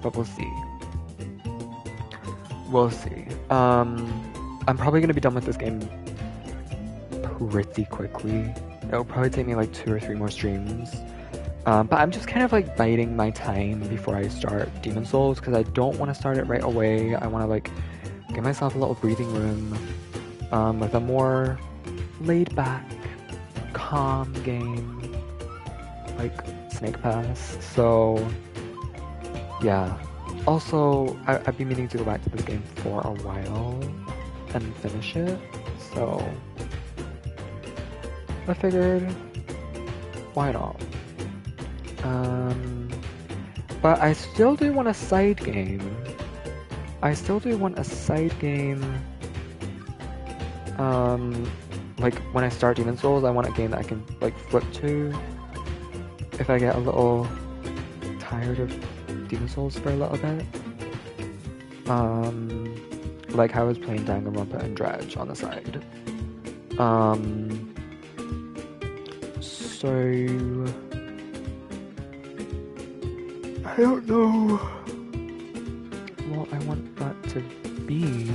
But we'll see. We'll see. I'm probably gonna be done with this game pretty quickly. It'll probably take me like 2 or 3 more streams. But I'm just kind of like biding my time before I start Demon Souls because I don't want to start it right away. I want to like give myself a little breathing room with a more laid back, calm game like Snake Pass. So yeah. Also, I've been meaning to go back to this game for a while and finish it. So I figured, why not? But I still do want a side game. Like when I start Demon Souls, I want a game that I can like flip to if I get a little tired of Demon Souls for a little bit. Like how I was playing Danganronpa and Dredge on the side. So I don't know what I want that to be.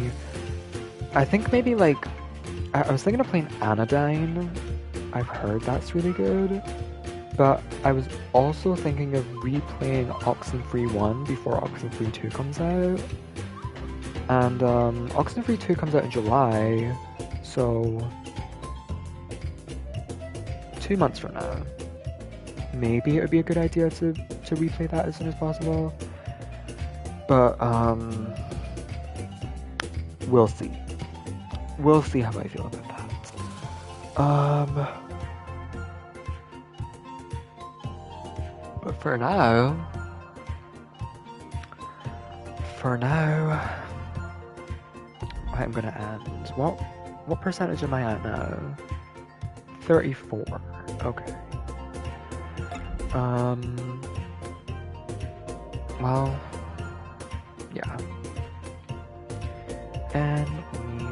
I think maybe like I was thinking of playing Anodyne. I've heard that's really good. But I was also thinking of replaying Oxenfree 1 before Oxenfree 2 comes out. And Oxenfree 2 comes out in July, so 2 months from now. Maybe it would be a good idea to replay that as soon as possible. But we'll see. We'll see how I feel about that. But for now, I'm gonna end. What percentage am I at now? 34. Okay. Well, yeah. And we